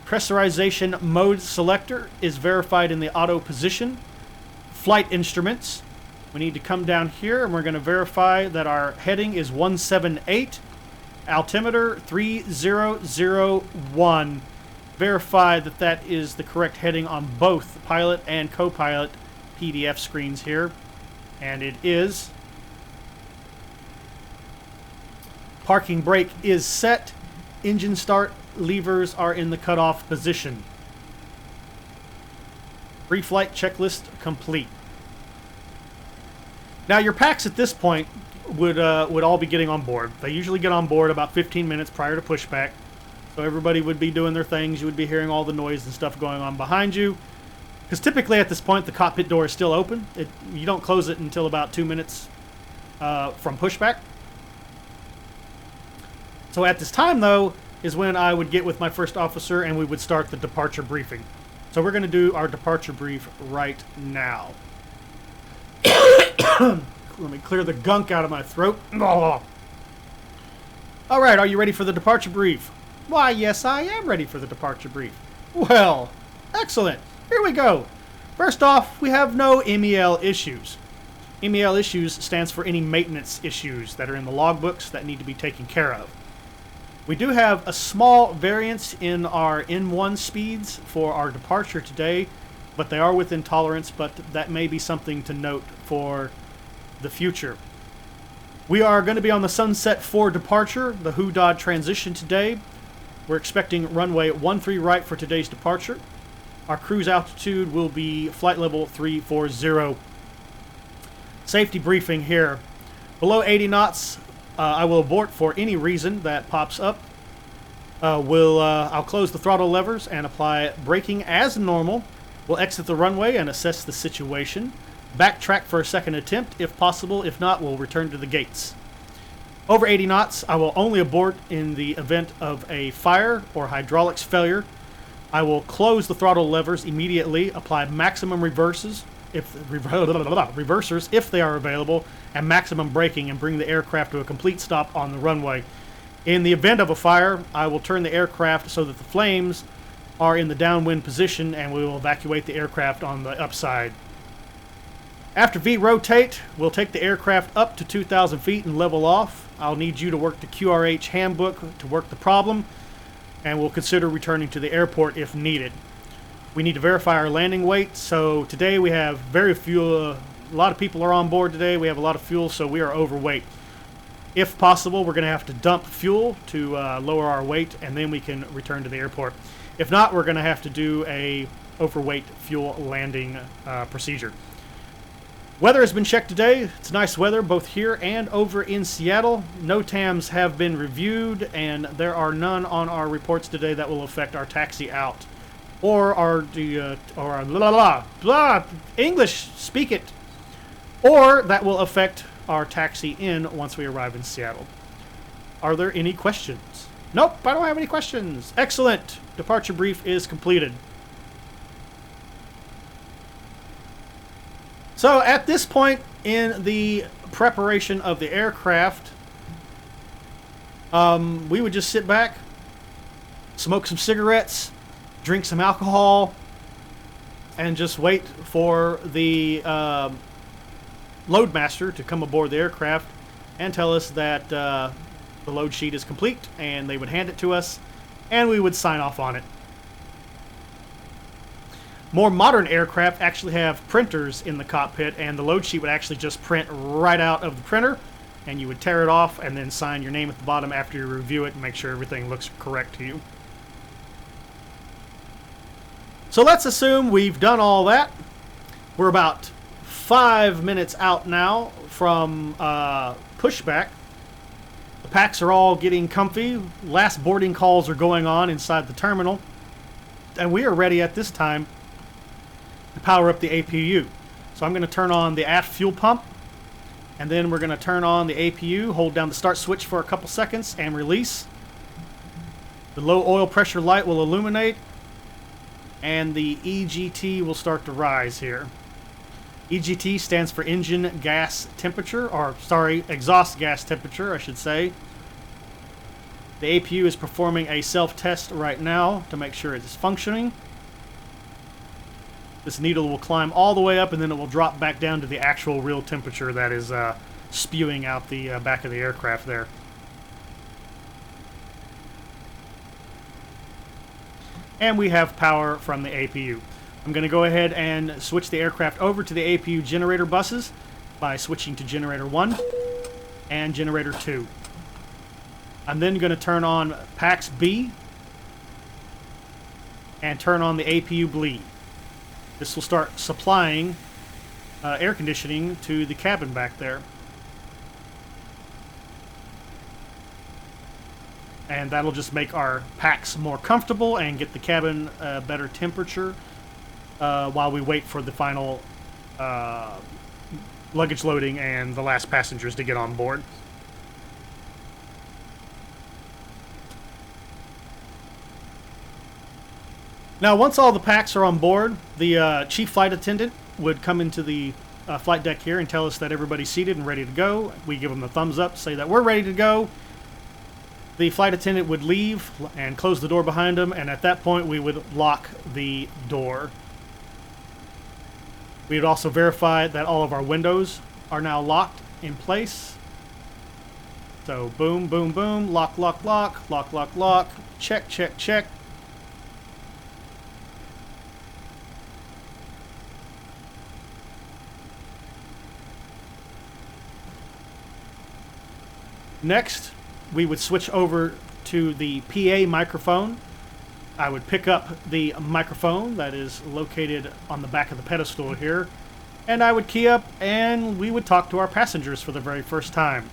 Pressurization mode selector is verified in the auto position. Flight instruments, we need to come down here and we're going to verify that our heading is 178. Altimeter 3001. Verify that that is the correct heading on both pilot and co-pilot PDF screens here. And it is. Parking brake is set. Engine start levers are in the cutoff position. Pre-flight checklist complete. Now your packs at this point would all be getting on board. They usually get on board about 15 minutes prior to pushback. So everybody would be doing their things. You would be hearing all the noise and stuff going on behind you. Because typically at this point the cockpit door is still open. You don't close it until about 2 minutes from pushback. So at this time though, is when I would get with my first officer and we would start the departure briefing. So we're going to do our departure brief right now. Let me clear the gunk out of my throat. Oh. All right, are you ready for the departure brief? Why, yes, I am ready for the departure brief. Well, excellent. Here we go. First off, we have no MEL issues. MEL issues stands for any maintenance issues that are in the logbooks that need to be taken care of. We do have a small variance in our N1 speeds for our departure today, but they are within tolerance, but that may be something to note for the future. We are going to be on the Sunset 4 departure, the Hudod transition today. We're expecting runway 13 right for today's departure. Our cruise altitude will be flight level 340. Safety briefing here. Below 80 knots, I will abort for any reason that pops up. I'll close the throttle levers and apply braking as normal. We'll exit the runway and assess the situation. Backtrack for a second attempt if possible. If not, we'll return to the gates. Over 80 knots, I will only abort in the event of a fire or hydraulics failure. I will close the throttle levers immediately, apply maximum reversers if they are available, and maximum braking, and bring the aircraft to a complete stop on the runway. In the event of a fire, I will turn the aircraft so that the flames are in the downwind position, and we will evacuate the aircraft on the upside. After V-rotate, we'll take the aircraft up to 2,000 feet and level off. I'll need you to work the QRH handbook to work the problem, and we'll consider returning to the airport if needed. We need to verify our landing weight, so today we have very few, a lot of people are on board today, we have a lot of fuel, so we are overweight. If possible, we're going to have to dump fuel to lower our weight, and then we can return to the airport. If not, we're going to have to do a overweight fuel landing procedure. Weather has been checked today. It's nice weather both here and over in Seattle. NOTAMs have been reviewed, and there are none on our reports today that will affect our taxi out. Or our English, speak it. Or that will affect our taxi in once we arrive in Seattle. Are there any questions? Nope, I don't have any questions. Excellent. Departure brief is completed. So at this point in the preparation of the aircraft, we would just sit back, smoke some cigarettes, drink some alcohol, and just wait for the loadmaster to come aboard the aircraft and tell us that the load sheet is complete, and they would hand it to us, and we would sign off on it. More modern aircraft actually have printers in the cockpit, and the load sheet would actually just print right out of the printer, and you would tear it off and then sign your name at the bottom after you review it and make sure everything looks correct to you. So let's assume we've done all that. We're about 5 minutes out now from Pushback. The packs are all getting comfy. Last boarding calls are going on inside the terminal. And we are ready at this time to power up the APU. So I'm going to turn on the aft fuel pump, and then we're going to turn on the APU, hold down the start switch for a couple seconds, and release. The low oil pressure light will illuminate, and the EGT will start to rise here. EGT stands for engine gas temperature, or sorry, exhaust gas temperature, I should say. The APU is performing a self-test right now to make sure it is functioning. This needle will climb all the way up, and then it will drop back down to the actual real temperature that is spewing out the back of the aircraft there. And we have power from the APU. I'm going to go ahead and switch the aircraft over to the APU generator buses by switching to generator 1 and generator 2. I'm then going to turn on PAX B and turn on the APU bleed. This will start supplying air conditioning to the cabin back there. And that'll just make our packs more comfortable and get the cabin a better temperature while we wait for the final luggage loading and the last passengers to get on board. Now, once all the packs are on board, the chief flight attendant would come into the flight deck here and tell us that everybody's seated and ready to go. We give them the thumbs up, say that we're ready to go. The flight attendant would leave and close the door behind him, and at that point we would lock the door. We would also verify that all of our windows are now locked in place. So boom, boom, boom, lock, lock, lock, lock, lock, lock, check, check, check. Next, we would switch over to the PA microphone. I would pick up the microphone that is located on the back of the pedestal here, and I would key up and we would talk to our passengers for the very first time.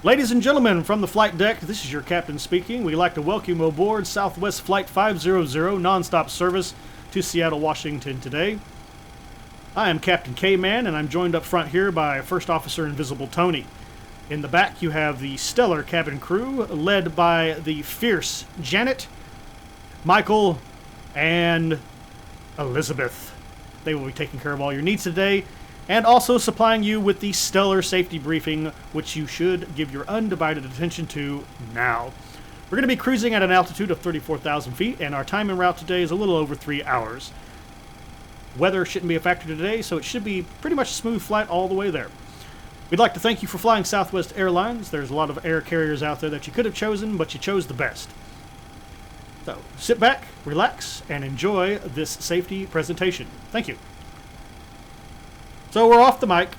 Ladies and gentlemen, from the flight deck, this is your captain speaking. We'd like to welcome you aboard Southwest Flight 500 nonstop service to Seattle, Washington today. I am Captain K-Man, and I'm joined up front here by First Officer Invisible Tony. In the back, you have the stellar cabin crew, led by the fierce Janet, Michael, and Elizabeth. They will be taking care of all your needs today, and also supplying you with the stellar safety briefing, which you should give your undivided attention to now. We're going to be cruising at an altitude of 34,000 feet, and our time en route today is a little over 3 hours. Weather shouldn't be a factor today, so it should be pretty much a smooth flight all the way there. We'd like to thank you for flying Southwest Airlines. There's a lot of air carriers out there that you could have chosen, but you chose the best. So sit back, relax, and enjoy this safety presentation. Thank you. So we're off the mic.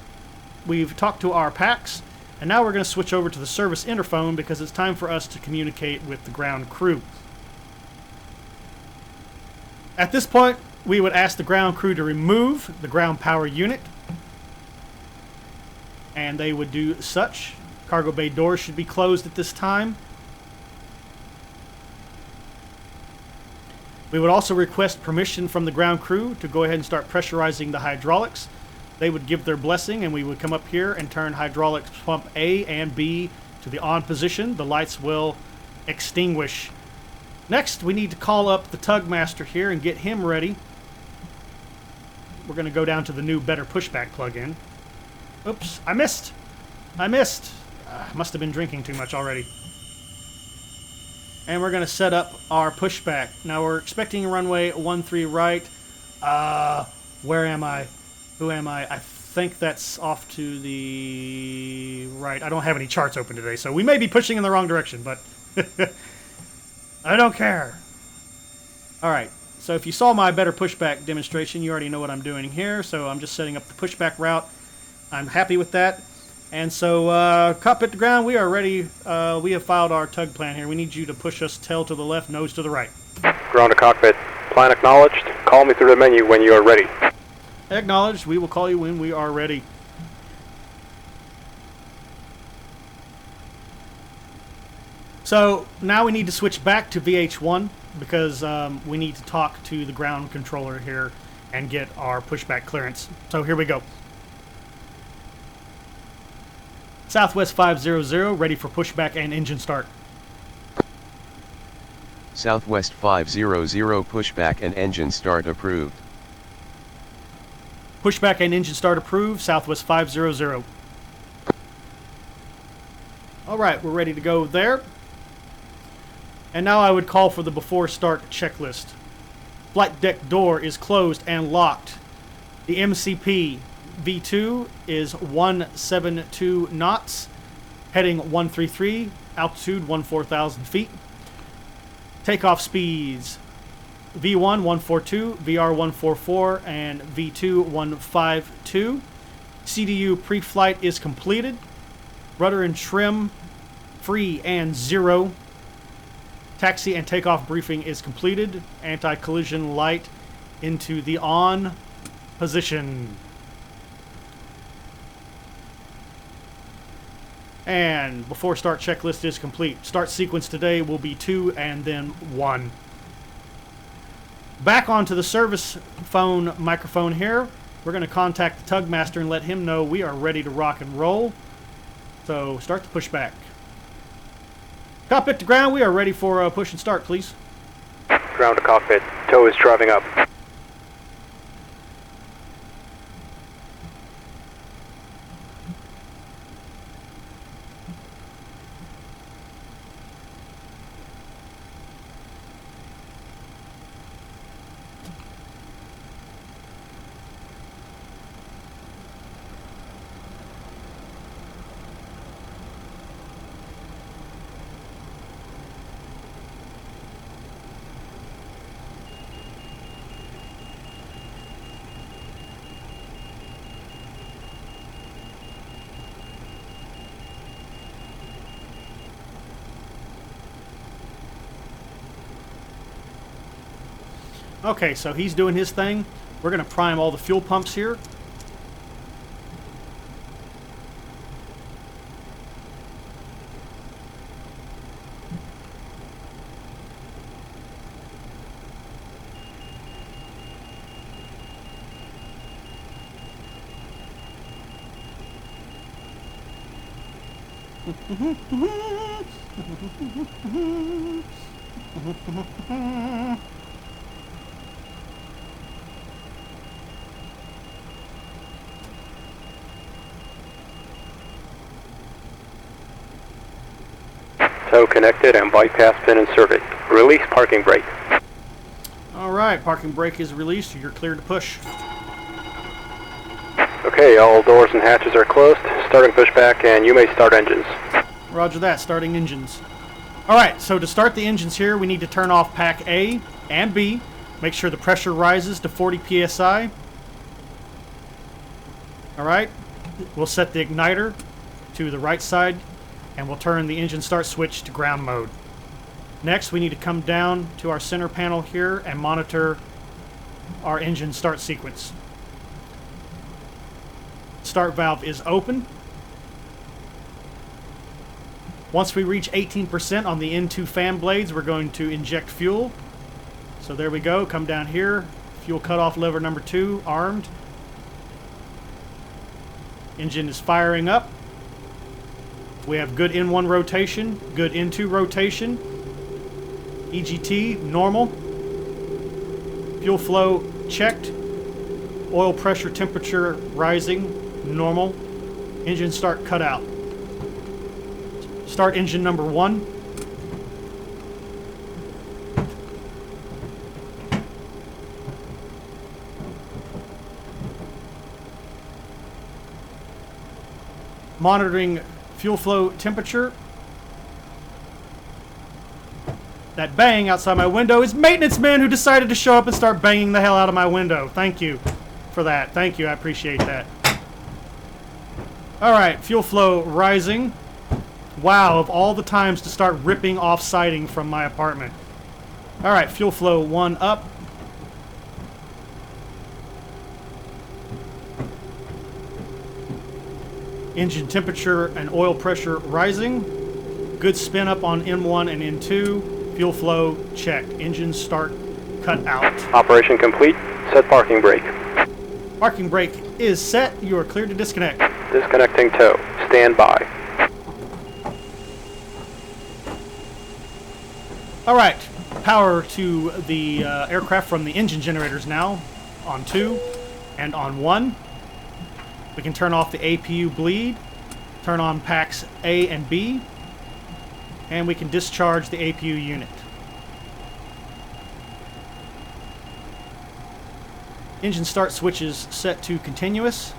We've talked to our packs, and now we're going to switch over to the service interphone because it's time for us to communicate with the ground crew. At this point, we would ask the ground crew to remove the ground power unit, and they would do such. Cargo bay doors should be closed at this time. We would also request permission from the ground crew to go ahead and start pressurizing the hydraulics. They would give their blessing, and we would come up here and turn hydraulics pump A and B to the on position. The lights will extinguish. Next, we need to call up the tug master here and get him ready. We're going to go down to the new Better Pushback plugin. Oops, I missed. I must have been drinking too much already. And we're going to set up our pushback. Now we're expecting runway 13 right. Where am I? Who am I? I think that's off to the right. I don't have any charts open today, so we may be pushing in the wrong direction, but I don't care. All right. So if you saw my Better Pushback demonstration, you already know what I'm doing here. So I'm just setting up the pushback route. I'm happy with that. And so, cockpit to ground, we are ready. We have filed our tug plan here. We need you to push us tail to the left, nose to the right. Ground to cockpit. Plan acknowledged. Call me through the menu when you are ready. Acknowledged. We will call you when we are ready. So, now we need to switch back to VH1 because we need to talk to the ground controller here and get our pushback clearance. So, here we go. Southwest 500, ready for pushback and engine start. Southwest 500 pushback and engine start approved. Pushback and engine start approved, Southwest 500. Alright, we're ready to go there. And now I would call for the before start checklist. Flight deck door is closed and locked. The MCP V2 is 172 knots, heading 133, altitude 14,000 feet. Takeoff speeds V1 142, VR 144, and V2 152. CDU pre-flight is completed. Rudder and trim free and 0. Taxi and takeoff briefing is completed. Anti-collision light into the on position. And before start checklist is complete. Start sequence today will be 2 and then 1. Back onto the service phone microphone here. We're going to contact the tug master and let him know we are ready to rock and roll. So start the pushback. Cockpit to ground, we are ready for push and start, please. Ground to cockpit. Tow is driving up. Okay, so he's doing his thing. We're going to prime all the fuel pumps here. Tow connected and bypass pin inserted. Release parking brake. All right, parking brake is released. You're cleared to push. Okay, all doors and hatches are closed. Starting pushback, and you may start engines. Roger that, starting engines. All right, so to start the engines here, we need to turn off pack A and B. Make sure the pressure rises to 40 psi. All right, we'll set the igniter to the right side, and we'll turn the engine start switch to ground mode. Next, we need to come down to our center panel here and monitor our engine start sequence. Start valve is open. Once we reach 18% on the N2 fan blades, we're going to inject fuel. So there we go, come down here. Fuel cutoff lever number 2, armed. Engine is firing up. We have good N1 rotation, good N2 rotation. EGT, normal. Fuel flow checked. Oil pressure temperature rising, normal. Engine start cut out. Start engine number 1. Monitoring fuel flow temperature. That bang outside my window is maintenance man who decided to show up and start banging the hell out of my window. Thank you for that. Thank you. I appreciate that. All right, fuel flow rising. Wow, of all the times to start ripping off siding from my apartment. All right, fuel flow 1 up. Engine temperature and oil pressure rising. Good spin up on N1 and N2. Fuel flow checked. Engine start cut out. Operation complete. Set parking brake. Parking brake is set. You are cleared to disconnect. Disconnecting tow. Stand by. All right, power to the aircraft from the engine generators now on 2 and on 1. We can turn off the APU bleed, turn on packs A and B, and we can discharge the APU unit. Engine start switches set to continuous,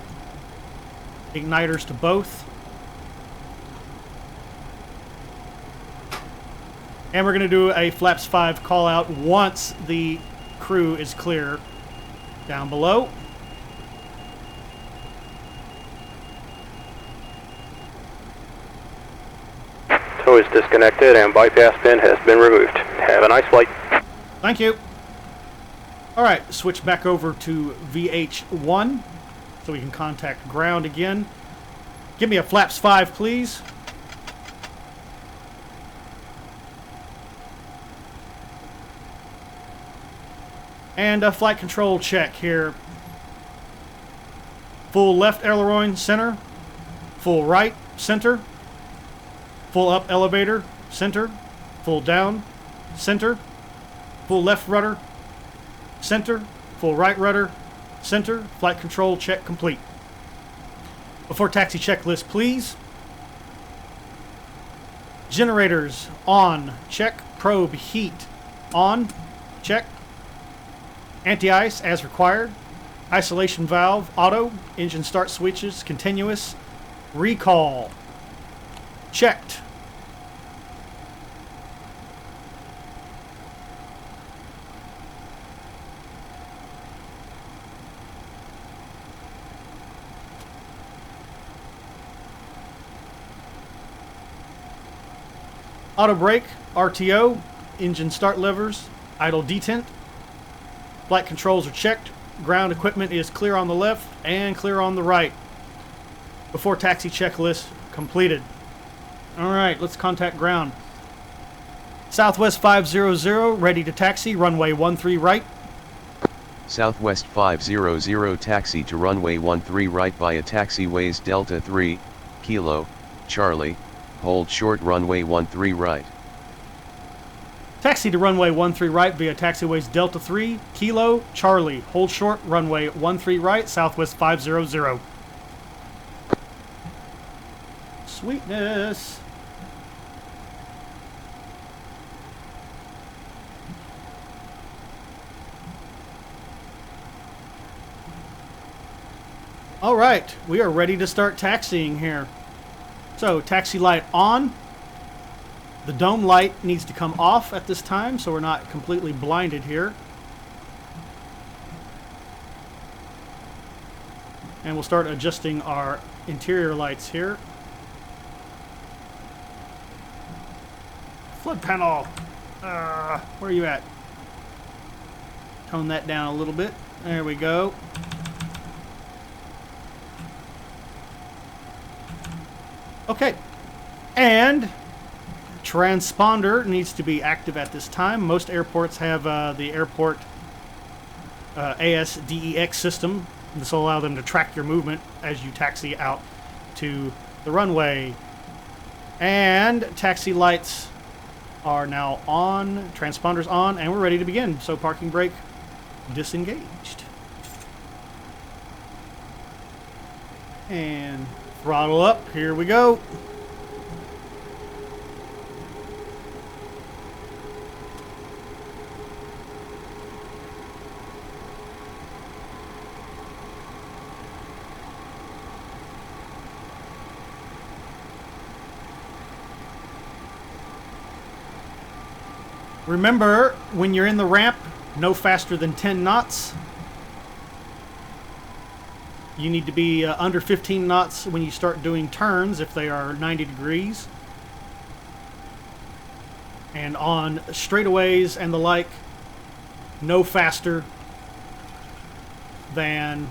igniters to both. And we're going to do a flaps 5 call out once the crew is clear down below. Tow is disconnected and bypass pin has been removed. Have a nice flight. Thank you. All right, switch back over to VH1 so we can contact ground again. Give me a flaps 5, please. And a flight control check here. Full left aileron, center. Full right, center. Full up elevator, center. Full down, center. full left rudder, center, full right rudder, center, flight control check complete. Before taxi checklist, please. Generators on, check. Probe heat on, check. Anti-ice as required. Isolation valve auto. Engine start switches continuous. Recall checked. Auto brake, RTO, engine start levers, idle detent. Flight controls are checked. Ground equipment is clear on the left and clear on the right. Before taxi checklist completed. Alright, let's contact ground. Southwest 500, ready to taxi, runway 13 right. Southwest 500 taxi to runway 13 right via taxiways Delta 3, Kilo, Charlie, hold short runway 13 right. Taxi to runway 13 right via taxiways Delta 3, Kilo, Charlie, hold short runway 13 right, Southwest 500. Sweetness. All right, we are ready to start taxiing here. So, taxi light on. The dome light needs to come off at this time so we're not completely blinded here. And we'll start adjusting our interior lights here. Flood panel. Where are you at? Tone that down a little bit. There we go. Okay. And transponder needs to be active at this time. Most airports have the airport ASDEX system. This will allow them to track your movement as you taxi out to the runway. And taxi lights are now on, transponders on, and we're ready to begin. So parking brake disengaged. And throttle up, here we go. Remember, when you're in the ramp, no faster than 10 knots. You need to be under 15 knots when you start doing turns if they are 90 degrees. And on straightaways and the like, no faster than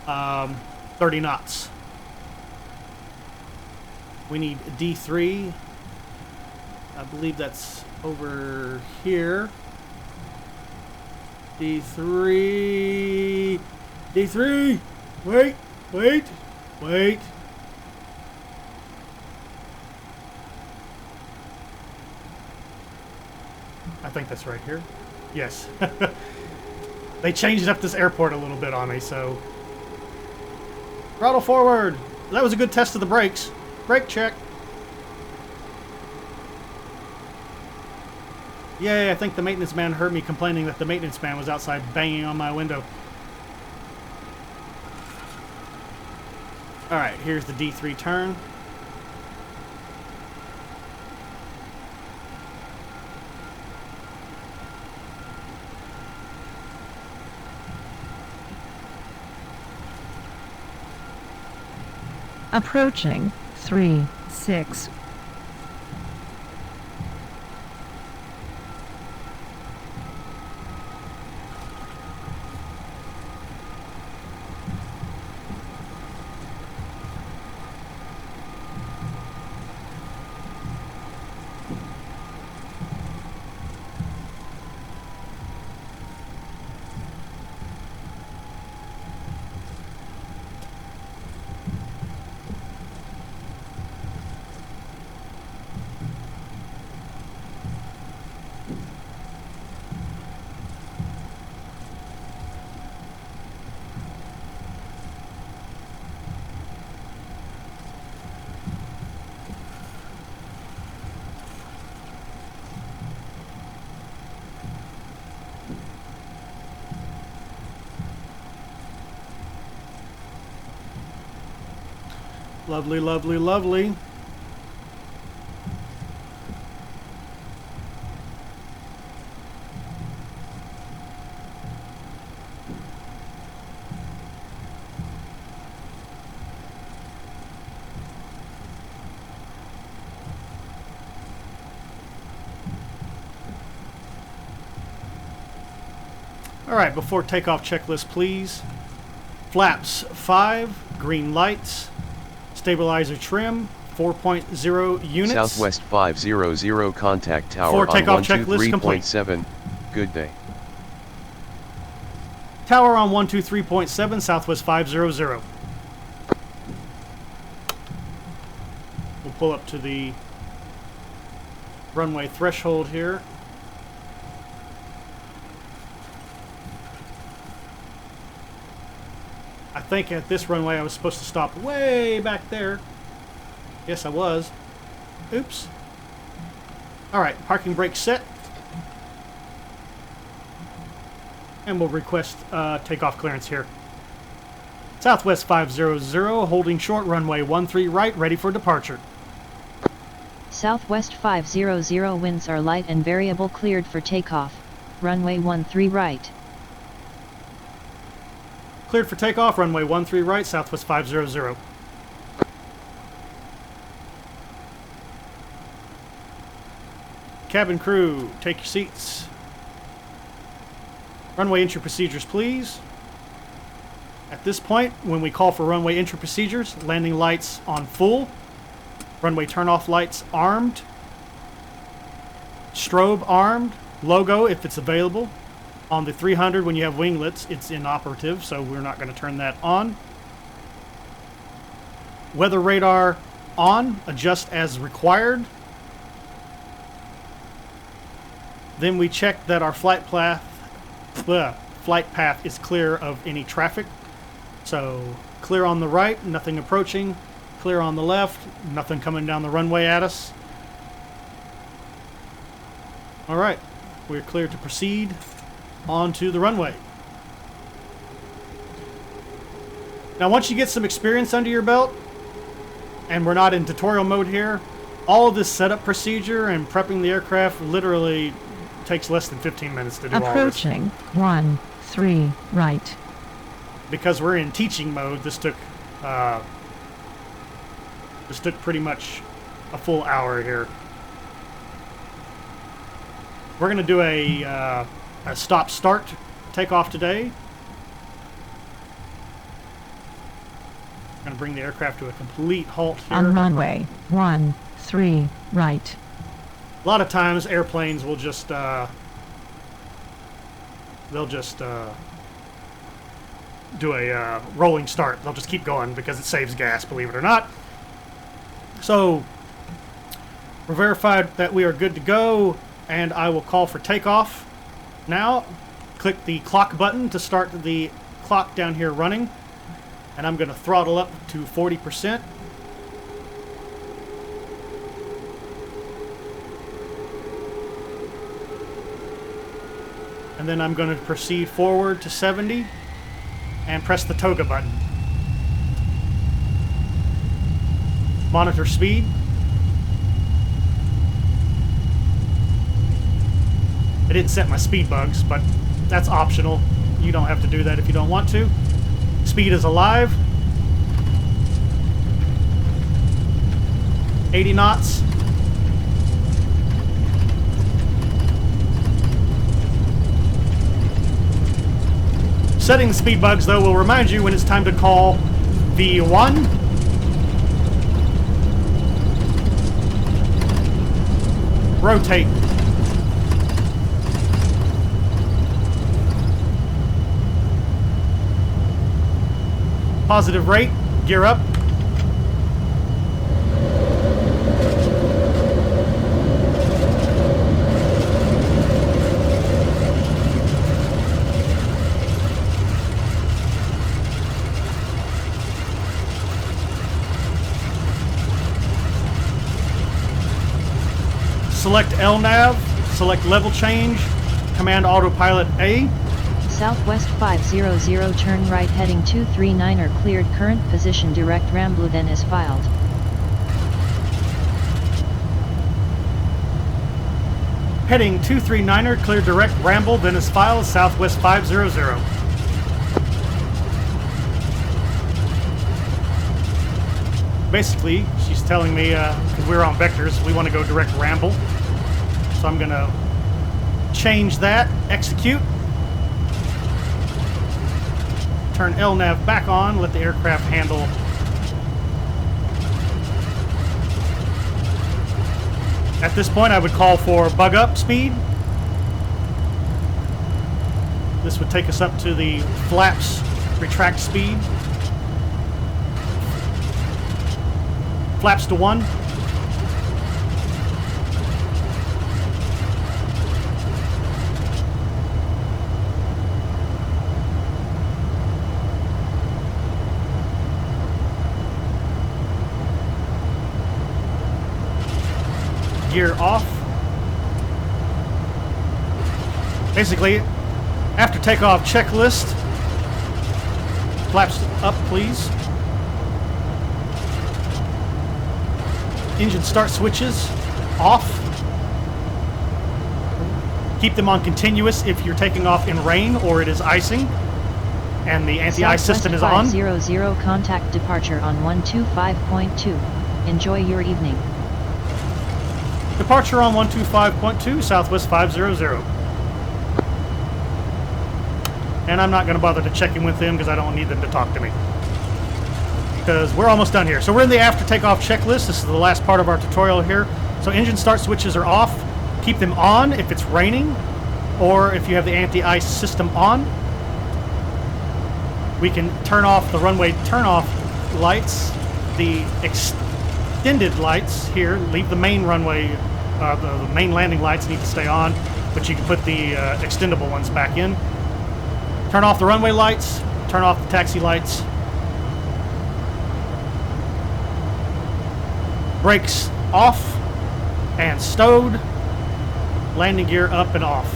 30 knots. We need D3. I believe that's over here. D3. D3. Wait. I think that's right here. Yes. They changed up this airport a little bit on me, so. Throttle forward. That was a good test of the brakes. Brake check. Yay, I think the maintenance man heard me complaining that the maintenance man was outside banging on my window. Alright, here's the D3 turn. Approaching 3-6. Lovely, lovely, lovely. All right, before takeoff checklist, please. Flaps 5, green lights, stabilizer trim, 4.0 units. Southwest 500 contact tower Before on takeoff checklist complete. 123.7. Good day. Tower on 123.7, Southwest 500. We'll pull up to the runway threshold here. I think at this runway I was supposed to stop way back there. Yes, I was. Oops. Alright, parking brake set. And we'll request takeoff clearance here. Southwest 500, holding short, runway 13 right, ready for departure. Southwest 500 winds are light and variable, cleared for takeoff. Runway 13 right. Cleared for takeoff, runway 13 right, Southwest 500. Cabin crew, take your seats. Runway entry procedures, please. At this point, when we call for runway entry procedures, landing lights on full, runway turnoff lights armed, strobe armed, logo if it's available. On the 300, when you have winglets, it's inoperative, so we're not going to turn that on. Weather radar on, adjust as required. Then we check that our flight path is clear of any traffic. So clear on the right, nothing approaching. Clear on the left, nothing coming down the runway at us. All right, we're clear to proceed onto the runway. Now once you get some experience under your belt, and we're not in tutorial mode here, all of this setup procedure and prepping the aircraft literally takes less than 15 minutes to do all this. Approaching 13 right. Because we're in teaching mode, this took pretty much a full hour here. We're going to do a stop-start takeoff today. We're going to bring the aircraft to a complete halt here. On runway 13 right. A lot of times airplanes will just do a rolling start. They'll just keep going because it saves gas, believe it or not. So we're verified that we are good to go, and I will call for takeoff now. Click the clock button to start the clock down here running, and I'm going to throttle up to 40%. And then I'm going to proceed forward to 70 and press the toga button. Monitor speed. I didn't set my speed bugs, but that's optional. You don't have to do that if you don't want to. Speed is alive. 80 knots. Setting the speed bugs, though, will remind you when it's time to call V1. Rotate. Positive rate. Gear up. Select LNAV, select level change, command autopilot A. Southwest 500 turn right heading 239er cleared current position direct Rambler then as filed. Heading 239er, clear direct Ramble, then is filed, Southwest 500. Basically, she's telling me, because we're on vectors, we want to go direct Ramble. So I'm going to change that, execute. Turn LNAV back on, let the aircraft handle. At this point, I would call for bug up speed. This would take us up to the flaps retract speed. Flaps to 1. Gear off. Basically, after takeoff checklist, flaps up please. Engine start switches off. Keep them on continuous if you're taking off in rain or it is icing and the anti-ice system is on. 500 contact departure on 125.2. Enjoy your evening. Departure on 125.2, Southwest 500. And I'm not going to bother to check in with them because I don't need them to talk to me. Because we're almost done here. So we're in the after takeoff checklist. This is the last part of our tutorial here. So engine start switches are off. Keep them on if it's raining or if you have the anti-ice system on. We can turn off the runway turn-off lights, the extended lights here. Leave the main runway, the main landing lights need to stay on, but you can put the extendable ones back in. Turn off the runway lights, turn off the taxi lights. Brakes off and stowed. Landing gear up and off.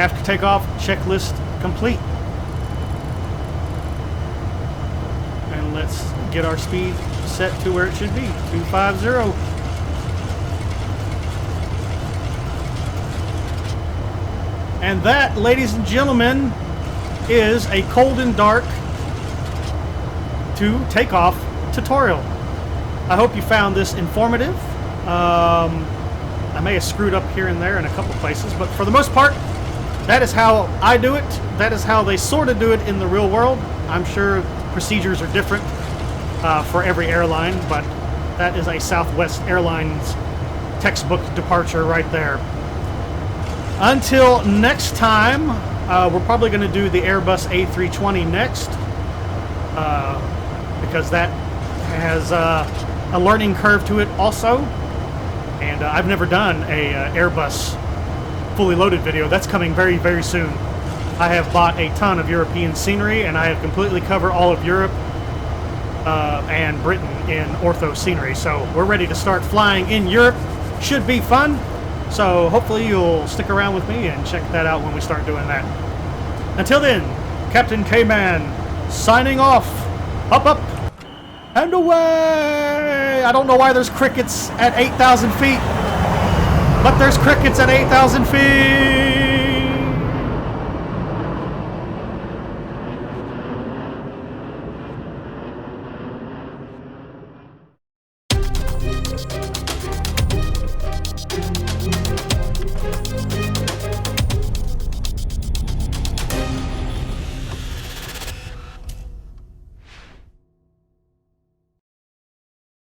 After takeoff, checklist complete. And let's get our speed set to where it should be, 250. And that, ladies and gentlemen, is a cold and dark to takeoff tutorial. I hope you found this informative. I may have screwed up here and there in a couple places, but for the most part, that is how I do it. That is how they sort of do it in the real world. I'm sure procedures are different for every airline, but that is a Southwest Airlines textbook departure right there. Until next time, we're probably going to do the Airbus A320 next, because that has a learning curve to it also. And I've never done a Airbus fully loaded video. That's coming very, very soon. I have bought a ton of European scenery, and I have completely covered all of Europe and Britain in ortho scenery. So we're ready to start flying in Europe. Should be fun. So hopefully you'll stick around with me and check that out when we start doing that. Until then, Captain K-Man signing off. Up and away! I don't know why there's crickets at 8,000 feet, but there's crickets at 8,000 feet!